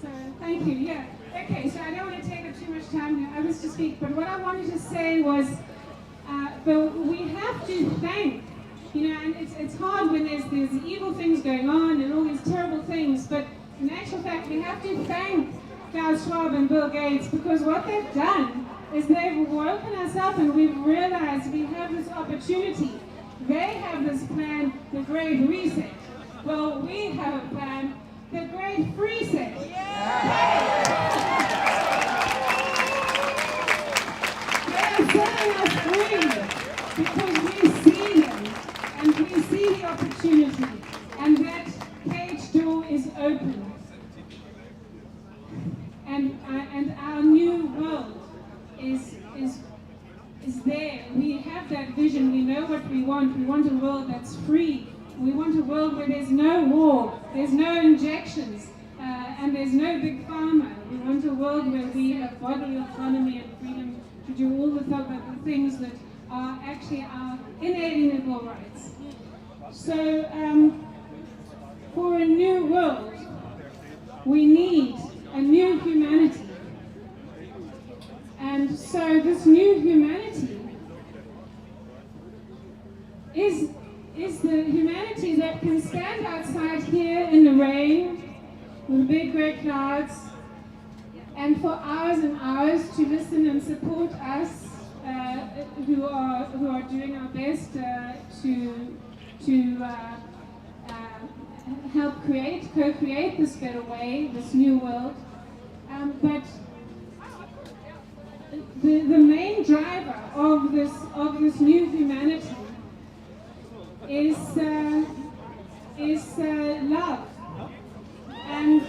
So thank you. Yeah. Okay. So I don't want to take up too much time here. I was to speak, but what I wanted to say was, we have to thank you know, and it's hard when there's evil things going on and all these terrible things, but in actual fact, we have to thank Klaus Schwab and Bill Gates, because what they've done is they've woken us up and we've realized we have this opportunity. They have this plan, the Great Reset. Well, we have a plan, the Great Reset. They are setting us free because we see them and we see the opportunity, and that cage door is open. And our new world is there. We have that vision. We know what we want. We want a world that's free. We want a world where there's no war, there's no injections, and there's no big pharma. We want a world where we have bodily autonomy and freedom to do all the things that are actually our inalienable rights. So, for a new world, we need a new humanity. And so this new humanity is the humanity that can stand outside here in the rain with big grey clouds and for hours and hours to listen and support us who are doing our best to help co-create this better way, this new world. But the main driver of this new humanity is love, and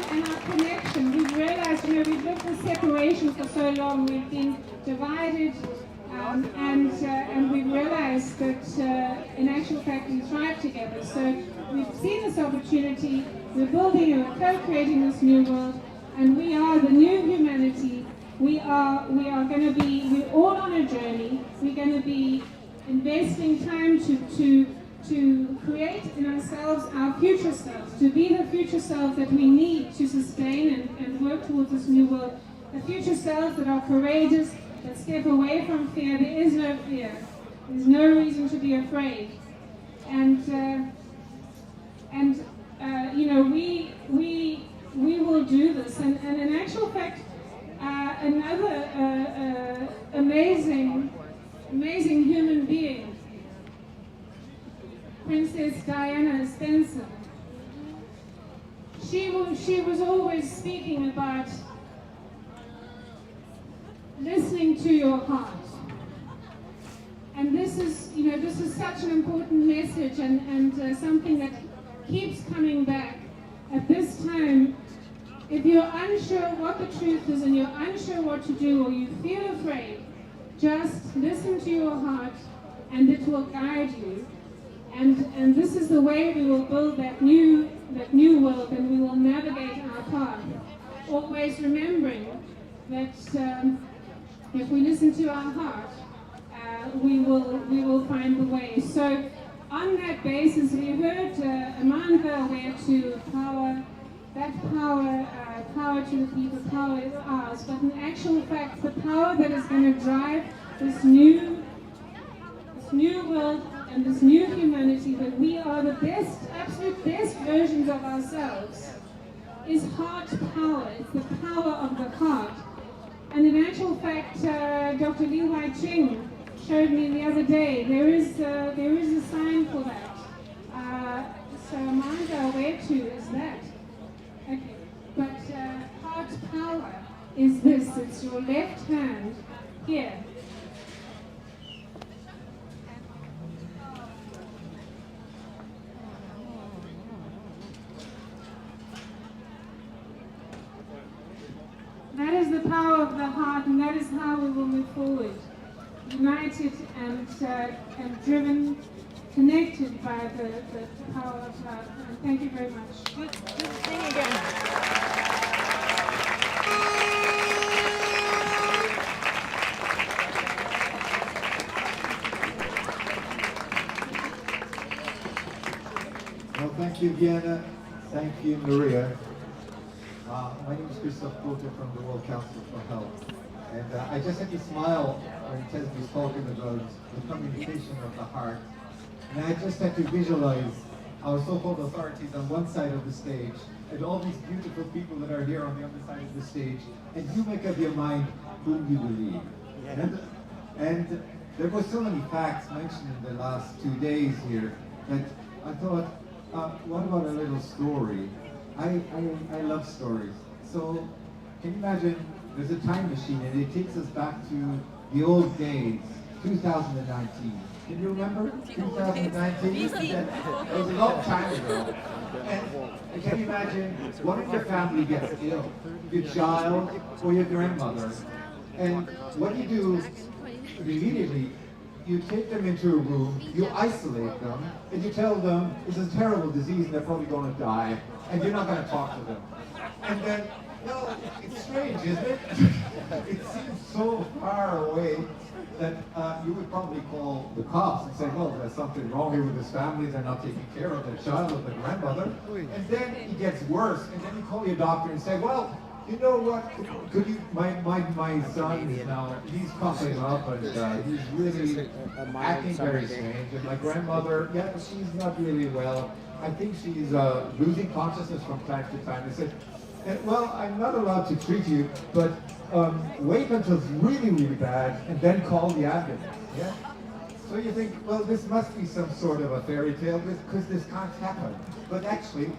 our connection. We've realized, you know, we've lived in separation for so long. We've been divided, and we've realized that in actual fact we thrive together. So we've seen this opportunity. We're building and we're co-creating this new world, and we are the new humanity. We are going to be, we're all on a journey. We're going to be investing time to create in ourselves our future selves, to be the future selves that we need to sustain and work towards this new world. The future selves that are courageous, that step away from fear. There is no fear. There's no reason to be afraid. And you know, we will do this. And in actual fact, another amazing human being, Princess Diana Spencer. She was always speaking about listening to your heart. And this is, you know, this is such an important message and something that keeps coming back. At this time, if you're unsure what the truth is and you're unsure what to do or you feel afraid, just listen to your heart and it will guide you. And this is the way we will build that new world, and we will navigate our path. Always remembering that if we listen to our heart, we will find the way. So on that basis, we heard Amanda where to power, that power to the people, power is ours. But in actual fact, the power that is going to drive this new world and this new humanity, that we are the best, absolute best versions of ourselves, is heart power. It's the power of the heart. And in actual fact, Dr. Li Wai Ching showed me the other day, there is a sign for that. So Amanda, where to is that? Okay, but heart power is this. It's your left hand here. That is the power of the heart, and that is how we will move forward. United and driven, connected by the power of love. And thank you very much. Good to sing again. Well, thank you, Vienna. Thank you, Maria. My name is Christoph Kote from the World Council for Health. And I just had to smile when Tesby was talking about the communication of the heart. And I just had to visualize our so-called authorities on one side of the stage and all these beautiful people that are here on the other side of the stage. And you make up your mind whom you believe. And there were so many facts mentioned in the last 2 days here that I thought, what about a little story? I love stories. So can you imagine there's a time machine and it takes us back to the old days, 2019. Can you remember 2019? That was a long time ago. And can you imagine what if your family gets ill? Your child or your grandmother? And what do you do immediately? You take them into a room, you isolate them, and you tell them it's a terrible disease and they're probably going to die, and you're not going to talk to them. And then, well, it's strange, isn't it? It seems so far away that you would probably call the cops and say, well, there's something wrong here with this family, they're not taking care of their child or their grandmother. And then it gets worse, and then you call your doctor and say, well, you know what, could you, my son is now, he's coughing up and he's really acting very strange. And my grandmother, yeah, she's not really well. I think she's losing consciousness from time to time. They said, well, I'm not allowed to treat you, but wait until it's really, really bad and then call the ambulance. Yeah? So you think, well, this must be some sort of a fairy tale because this can't happen. But actually,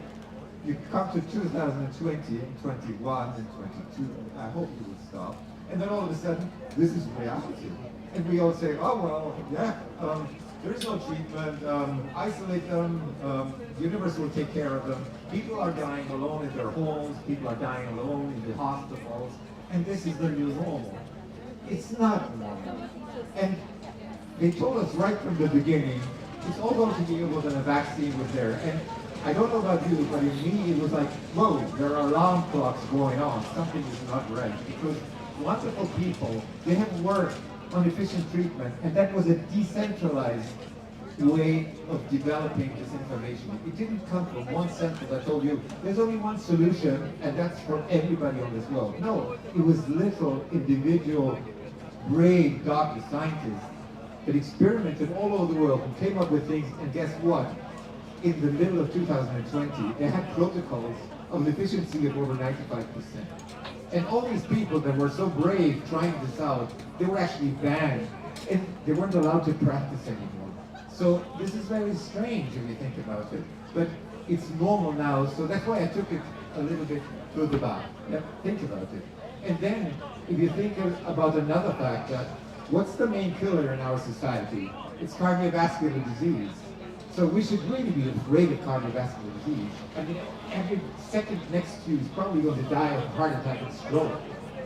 you come to 2020, 21, and 22, I hope you will stop. And then all of a sudden, this is reality. And we all say, oh, well, yeah, there is no treatment, isolate them, the universe will take care of them. People are dying alone in their homes, people are dying alone in the hospitals, and this is the new normal. It's not normal. And they told us right from the beginning, it's all going to be over when a vaccine was there. And I don't know about you, but in me it was like, whoa, there are alarm clocks going on. Something is not right. Because wonderful people, they have worked on efficient treatment, and that was a decentralized way of developing this information. It didn't come from one center that told you, there's only one solution, and that's for everybody on this world. No, it was little individual brave doctors, scientists that experimented all over the world and came up with things, and guess what? In the middle of 2020, they had protocols of an efficiency of over 95%. And all these people that were so brave trying this out, they were actually banned, and they weren't allowed to practice anymore. So this is very strange if you think about it, but it's normal now, so that's why I took it a little bit further back. Yeah, think about it. And then, if you think about another fact, that what's the main killer in our society? It's cardiovascular disease. So we should really be afraid of cardiovascular disease. I mean, every second next to you is probably going to die of a heart attack and stroke.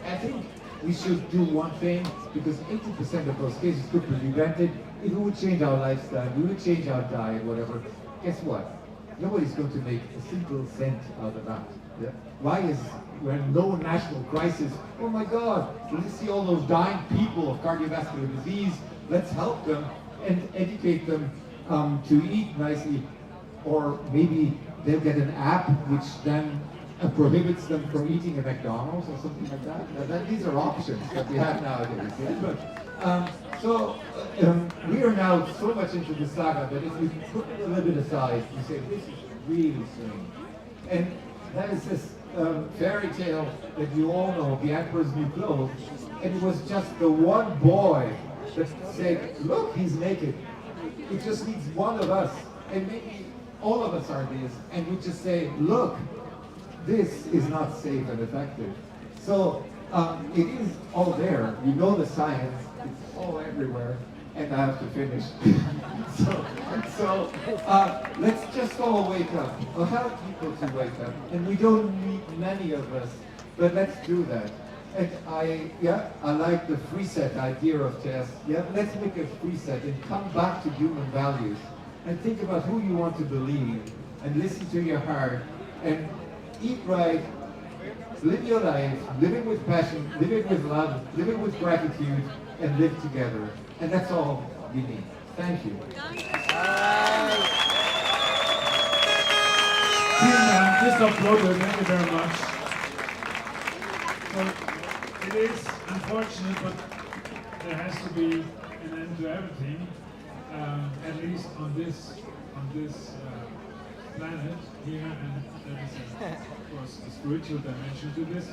I think we should do one thing, because 80% of those cases could be prevented if we would change our lifestyle, we would change our diet, whatever. Guess what? Nobody's going to make a single cent out of that. Yeah? Why is, when no national crisis, oh my God, let's see all those dying people of cardiovascular disease, let's help them and educate them to eat nicely, or maybe they'll get an app which then prohibits them from eating at McDonald's or something like that. These are options that we have nowadays. Yeah? But, we are now so much into the saga that if we put it a little bit aside, we say this is really strange. And that is this fairy tale that you all know, The Emperor's New Clothes, and it was just the one boy that said, look, he's naked. It just needs one of us, and maybe all of us are this, and we just say, look, this is not safe and effective. So it is all there. You know the science, it's all everywhere, and I have to finish. so let's just all wake up. We'll help people to wake up, and we don't need many of us, but let's do that. And I like the free set idea of Tess. Yeah, let's make a free set and come back to human values and think about who you want to believe and listen to your heart and eat right, live your life, live it with passion, live it with love, live it with gratitude, and live together. And that's all we need. Thank you. Just applaud them. Thank you very much. It is unfortunate, but there has to be an end to everything, at least on this planet here, and there is, of course, a spiritual dimension to this,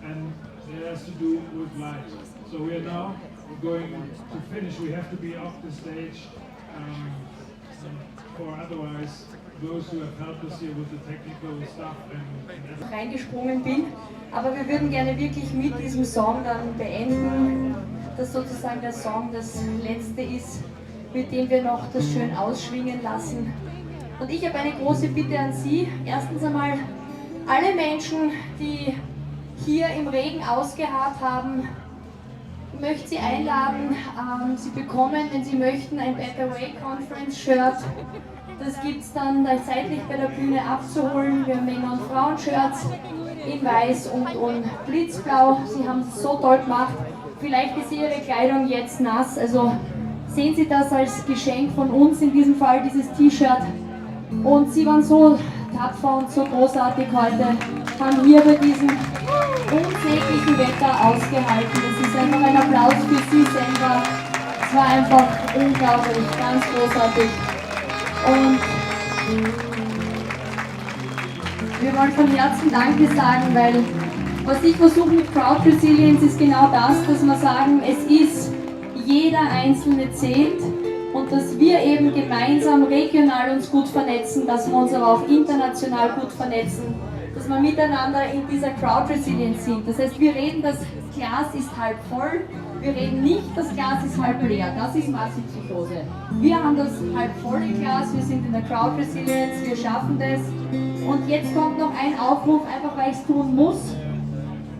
and it has to do with light. So we are now going to finish. We have to be off the stage, for otherwise those who have helped us here with the technical stuff and reingesprungen bin, aber wir würden gerne wirklich mit diesem Song dann beenden, dass sozusagen der Song das letzte ist, mit dem wir noch das schön ausschwingen lassen. Und ich habe eine große Bitte an Sie. Erstens einmal, alle Menschen, die hier im Regen ausgeharrt haben, ich möchte Sie einladen, Sie bekommen, wenn Sie möchten, ein Better Way Conference Shirt. Das gibt es dann zeitlich bei der Bühne abzuholen. Wir haben Männer- und Frauen-Shirts in weiß und blitzblau. Sie haben es so toll gemacht. Vielleicht ist Ihre Kleidung jetzt nass, also sehen Sie das als Geschenk von uns, in diesem Fall dieses T-Shirt. Und Sie waren so tapfer und so großartig heute, haben hier bei diesem unsäglichen Wetter ausgehalten. Das ist einfach ein Applaus für Sie selber. Es war einfach unglaublich, ganz großartig. Und wir wollen von Herzen Danke sagen, weil was ich versuche mit Crowd Resilience ist genau das, dass wir sagen, es ist jeder Einzelne zählt und dass wir eben gemeinsam regional uns gut vernetzen, dass wir uns aber auch international gut vernetzen, dass wir miteinander in dieser Crowd Resilience sind. Das heißt, wir reden, das Glas ist halb voll, wir reden nicht, das Glas ist halb leer, das ist Massenpsychose. Wir haben das halb volle Glas, wir sind in der Crowd Resilience, wir schaffen das. Und jetzt kommt noch ein Aufruf, einfach weil ich es tun muss.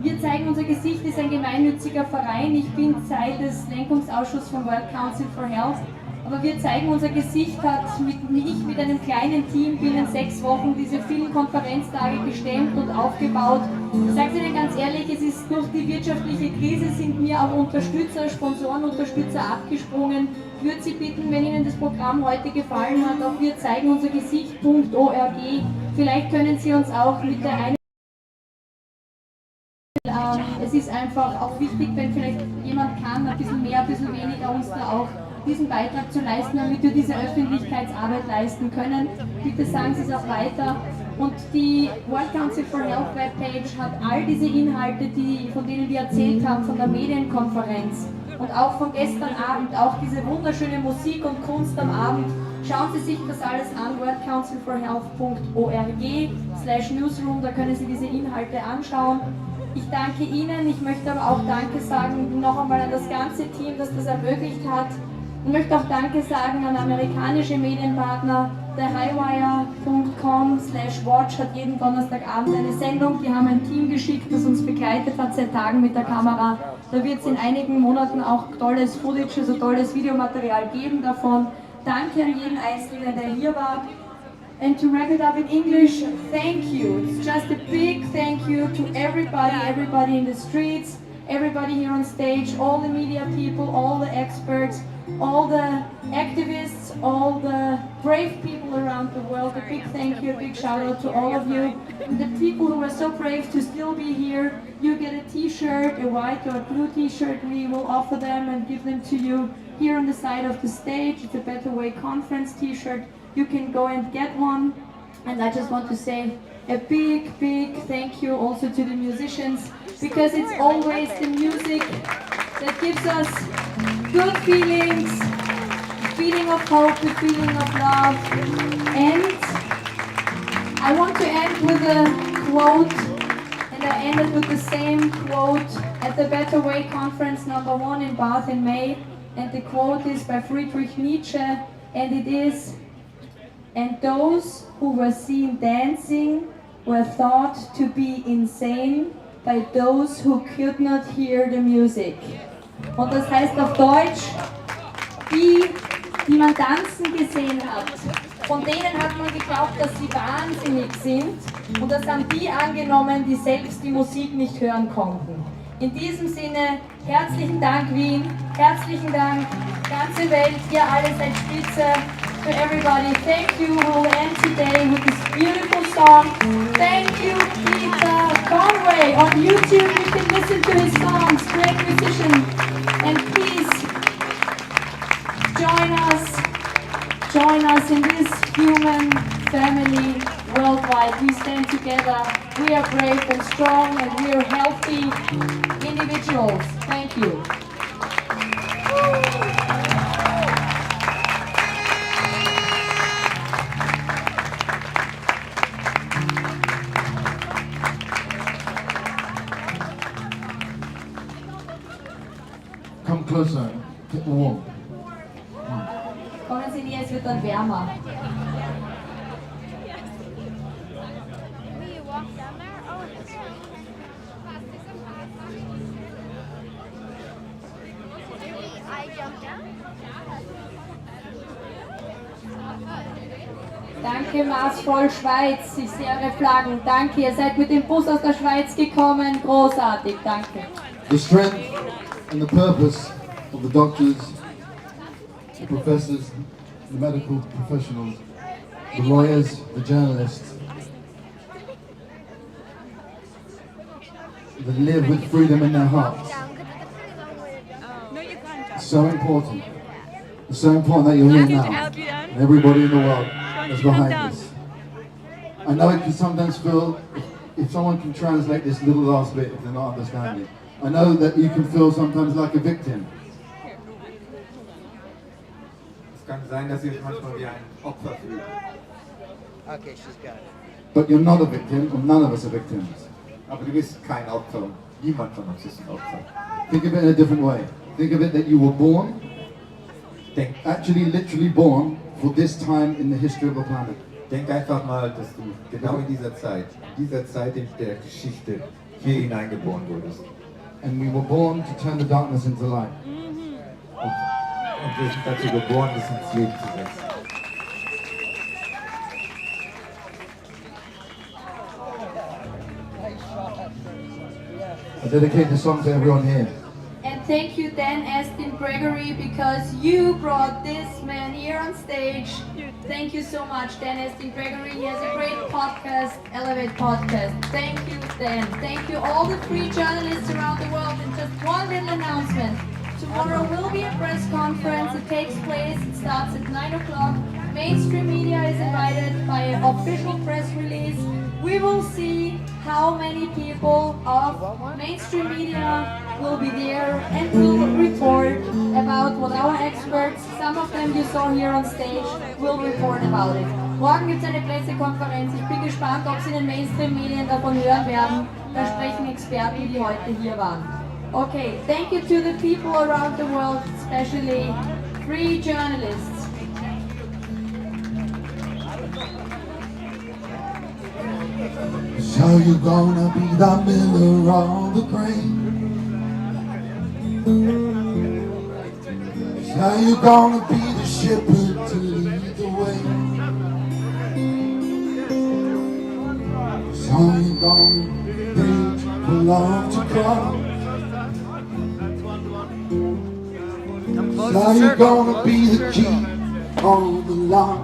Wir zeigen unser Gesicht, ist ein gemeinnütziger Verein. Ich bin Teil des Lenkungsausschusses vom World Council for Health. Aber wir zeigen unser Gesicht, hat ich mit einem kleinen Team binnen 6 Wochen diese vielen Konferenztage gestemmt und aufgebaut. Ich sage Ihnen ganz ehrlich, es ist durch die wirtschaftliche Krise sind mir auch Unterstützer, Sponsorenunterstützer abgesprungen. Ich würde Sie bitten, wenn Ihnen das Programm heute gefallen hat, auch wir zeigen unser Gesicht.org. Vielleicht können Sie uns auch mit der einen es ist einfach auch wichtig, wenn vielleicht jemand kann, ein bisschen mehr, ein bisschen weniger, uns da auch diesen Beitrag zu leisten, damit wir diese Öffentlichkeitsarbeit leisten können. Bitte sagen Sie es auch weiter. Und die World Council for Health Webpage hat all diese Inhalte, von denen wir erzählt haben, von der Medienkonferenz und auch von gestern Abend, auch diese wunderschöne Musik und Kunst am Abend. Schauen Sie sich das alles an, worldcouncilforhealth.org/newsroom, da können Sie diese Inhalte anschauen. Ich danke Ihnen, ich möchte aber auch Danke sagen noch einmal an das ganze Team, das das ermöglicht hat. Ich möchte auch Danke sagen an amerikanische Medienpartner. Der highwire.com/watch hat jeden Donnerstagabend eine Sendung. Die haben ein Team geschickt, das uns begleitet hat seit Tagen mit der Kamera. Da wird es in einigen Monaten auch tolles Footage, also tolles Videomaterial geben davon. Danke an jeden Einzelnen, der hier war. And to wrap it up in English, thank you. It's just a big thank you to everybody in the streets, everybody here on stage, all the media people, all the experts, all the activists, all the brave people around the world. A big thank you, a big shout out to all of you. And the people who are so brave to still be here, you get a t-shirt, a white or a blue t-shirt. We will offer them and give them to you here on the side of the stage. It's a Better Way Conference t-shirt. You can go and get one. And I just want to say a big thank you also to the musicians, because it's always the music that gives us good feelings, feeling of hope, the feeling of love. And I want to end with a quote, and I ended with the same quote at the Better Way Conference #1 in Bath in May. And the quote is by Friedrich Nietzsche, and it is, "And those who were seen dancing were thought to be insane by those who could not hear the music." Und das heißt auf Deutsch, die man tanzen gesehen hat, von denen hat man geglaubt, dass sie wahnsinnig sind, und das haben die angenommen, die selbst die Musik nicht hören konnten. In diesem Sinne, herzlichen Dank Wien, herzlichen Dank, ganze Welt, ihr alle seid spitze. to everybody. Thank you. We'll end today with this beautiful song. Thank you, Peter Conway. On YouTube, you can listen to his songs. Great musician. And please join us in this human family worldwide. We stand together. We are brave and strong, and we are healthy individuals. Thank you. Come closer, get warm. Kommen Sie näher, es wird dann wärmer. Danke, Maßvoll Schweiz. Ich sehe eure Flaggen. Danke, ihr seid mit dem Bus aus der Schweiz gekommen. Großartig, danke. The strength and the purpose of the doctors, the professors, the medical professionals, the lawyers, the journalists, that live with freedom in their hearts. It's so important. It's so important that you're here now. And everybody in the world is behind this. I know it can sometimes feel, if someone can translate this little last bit, if they're not understanding, I know that you can feel sometimes like a victim. Es kann sein, dass ihr euch manchmal wie ein Opfer fühlt. Okay, she's got it. But you're not a victim, and none of us are victims. Aber du bist kein Opfer. Niemand von uns ist ein Opfer. Think of it in a different way. Think of it that you were born, actually literally born, for this time in the history of the planet. Denk einfach mal, dass du genau in dieser Zeit in der Geschichte hier hineingeboren wurdest. And we were born to turn the darkness into light. Und wir sind dazu geboren, das ins Leben zu setzen. I dedicate this song to everyone here. And thank you then, Astin-Gregory, because you brought this man here on stage. Thank you so much, Dan Astin-Gregory. He has a great podcast, Elevate Podcast. Thank you, Dan. Thank you all the free journalists around the world. And just one little announcement. Tomorrow will be a press conference. It takes place, it starts at 9 o'clock. Mainstream media is invited by an official press release. We will see how many people of mainstream media will be there and will report about what our experts, some of them you saw here on stage, will report about it. Morgen gibt es eine Pressekonferenz. Ich bin gespannt, ob Sie in den Mainstream-Medien davon hören werden. Da sprechen Experten, die heute hier waren. Okay, thank you to the people around the world, especially free journalists. So you're gonna be the miller of the grain. So you're gonna be the shepherd to lead the way. So you're gonna preach for love to come. So you're gonna be the key on the lock.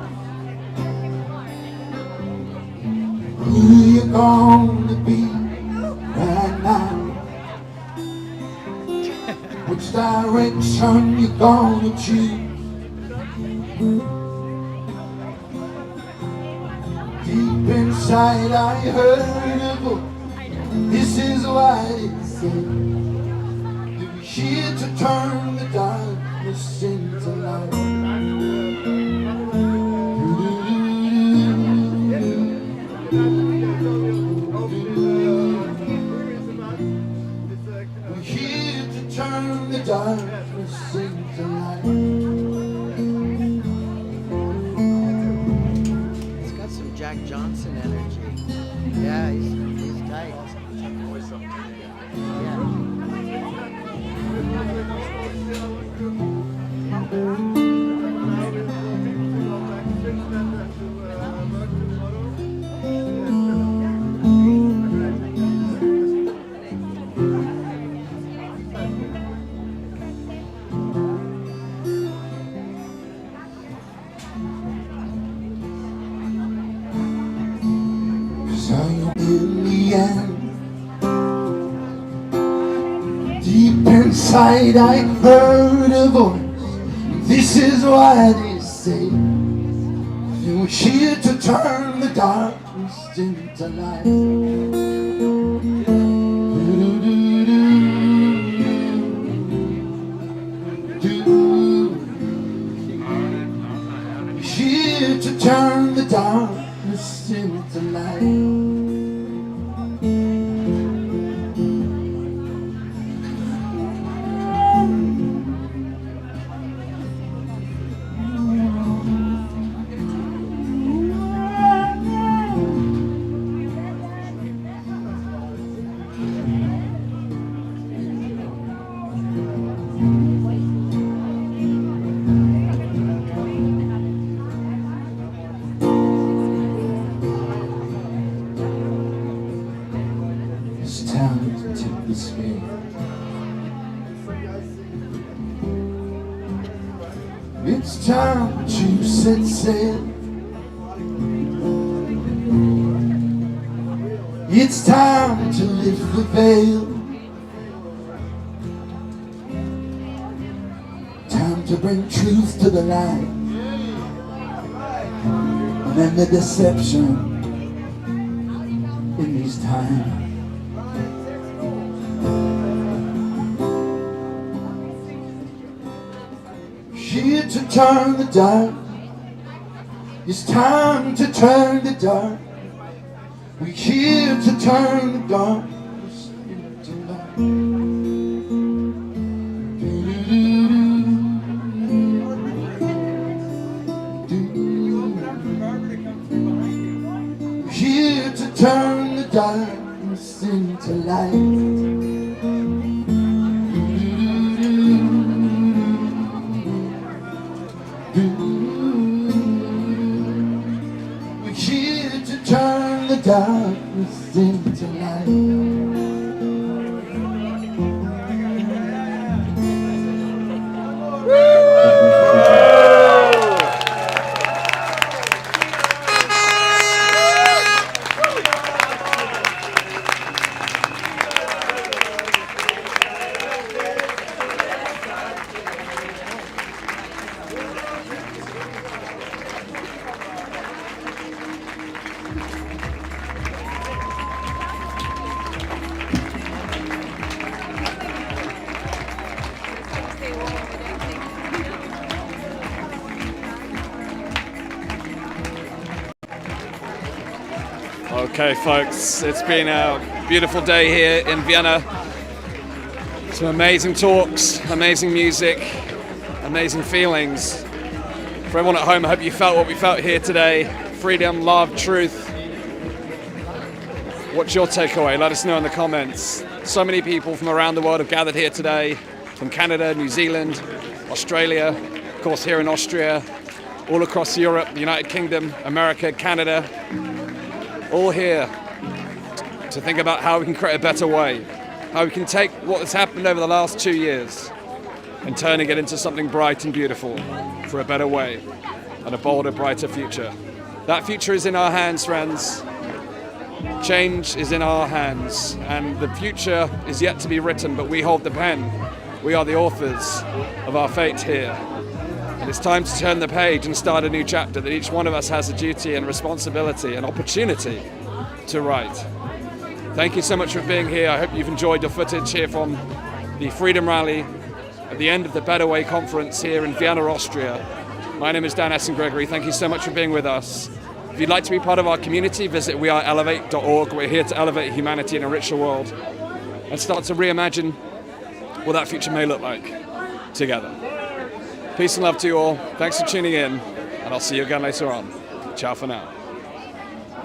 Who you gonna be right now? Which direction you gonna choose? Deep inside I heard a voice. This is what it said. You're here to turn the darkness into light. We're here to turn the darkness into light. He's got some Jack Johnson energy. Yeah, he's tight. inside I heard a voice. This is what it said. You were here to turn the darkness into light. Here to turn the darkness into light. It's time to take the speed. It's time to set sail. It's time to lift the veil. Time to bring truth to the light. And then the deception in these times. Here to turn the dark. It's time to turn the dark. We're here to turn the darkness into light. We're here to turn the darkness into light. Turn the darkness into light. Okay, folks, it's been a beautiful day here in Vienna. Some amazing talks, amazing music, amazing feelings. For everyone at home, I hope you felt what we felt here today. Freedom, love, truth. What's your takeaway? Let us know in the comments. So many people from around the world have gathered here today, from Canada, New Zealand, Australia, of course here in Austria, all across Europe, the United Kingdom, America, Canada. All here to think about how we can create a better way, how we can take what has happened over the last 2 years and turning it into something bright and beautiful for a better way and a bolder, brighter future. That future is in our hands, friends. Change is in our hands, and the future is yet to be written, but we hold the pen. We are the authors of our fate here. And it's time to turn the page and start a new chapter that each one of us has a duty and responsibility and opportunity to write. Thank you so much for being here. I hope you've enjoyed your footage here from the Freedom Rally at the end of the Better Way conference here in Vienna, Austria. My name is Dan Astin-Gregory. Thank you so much for being with us. If you'd like to be part of our community, visit weareelevate.org. We're here to elevate humanity in a richer world and start to reimagine what that future may look like together. Peace and love to you all. Thanks for tuning in, and I'll see you again later on. Ciao for now.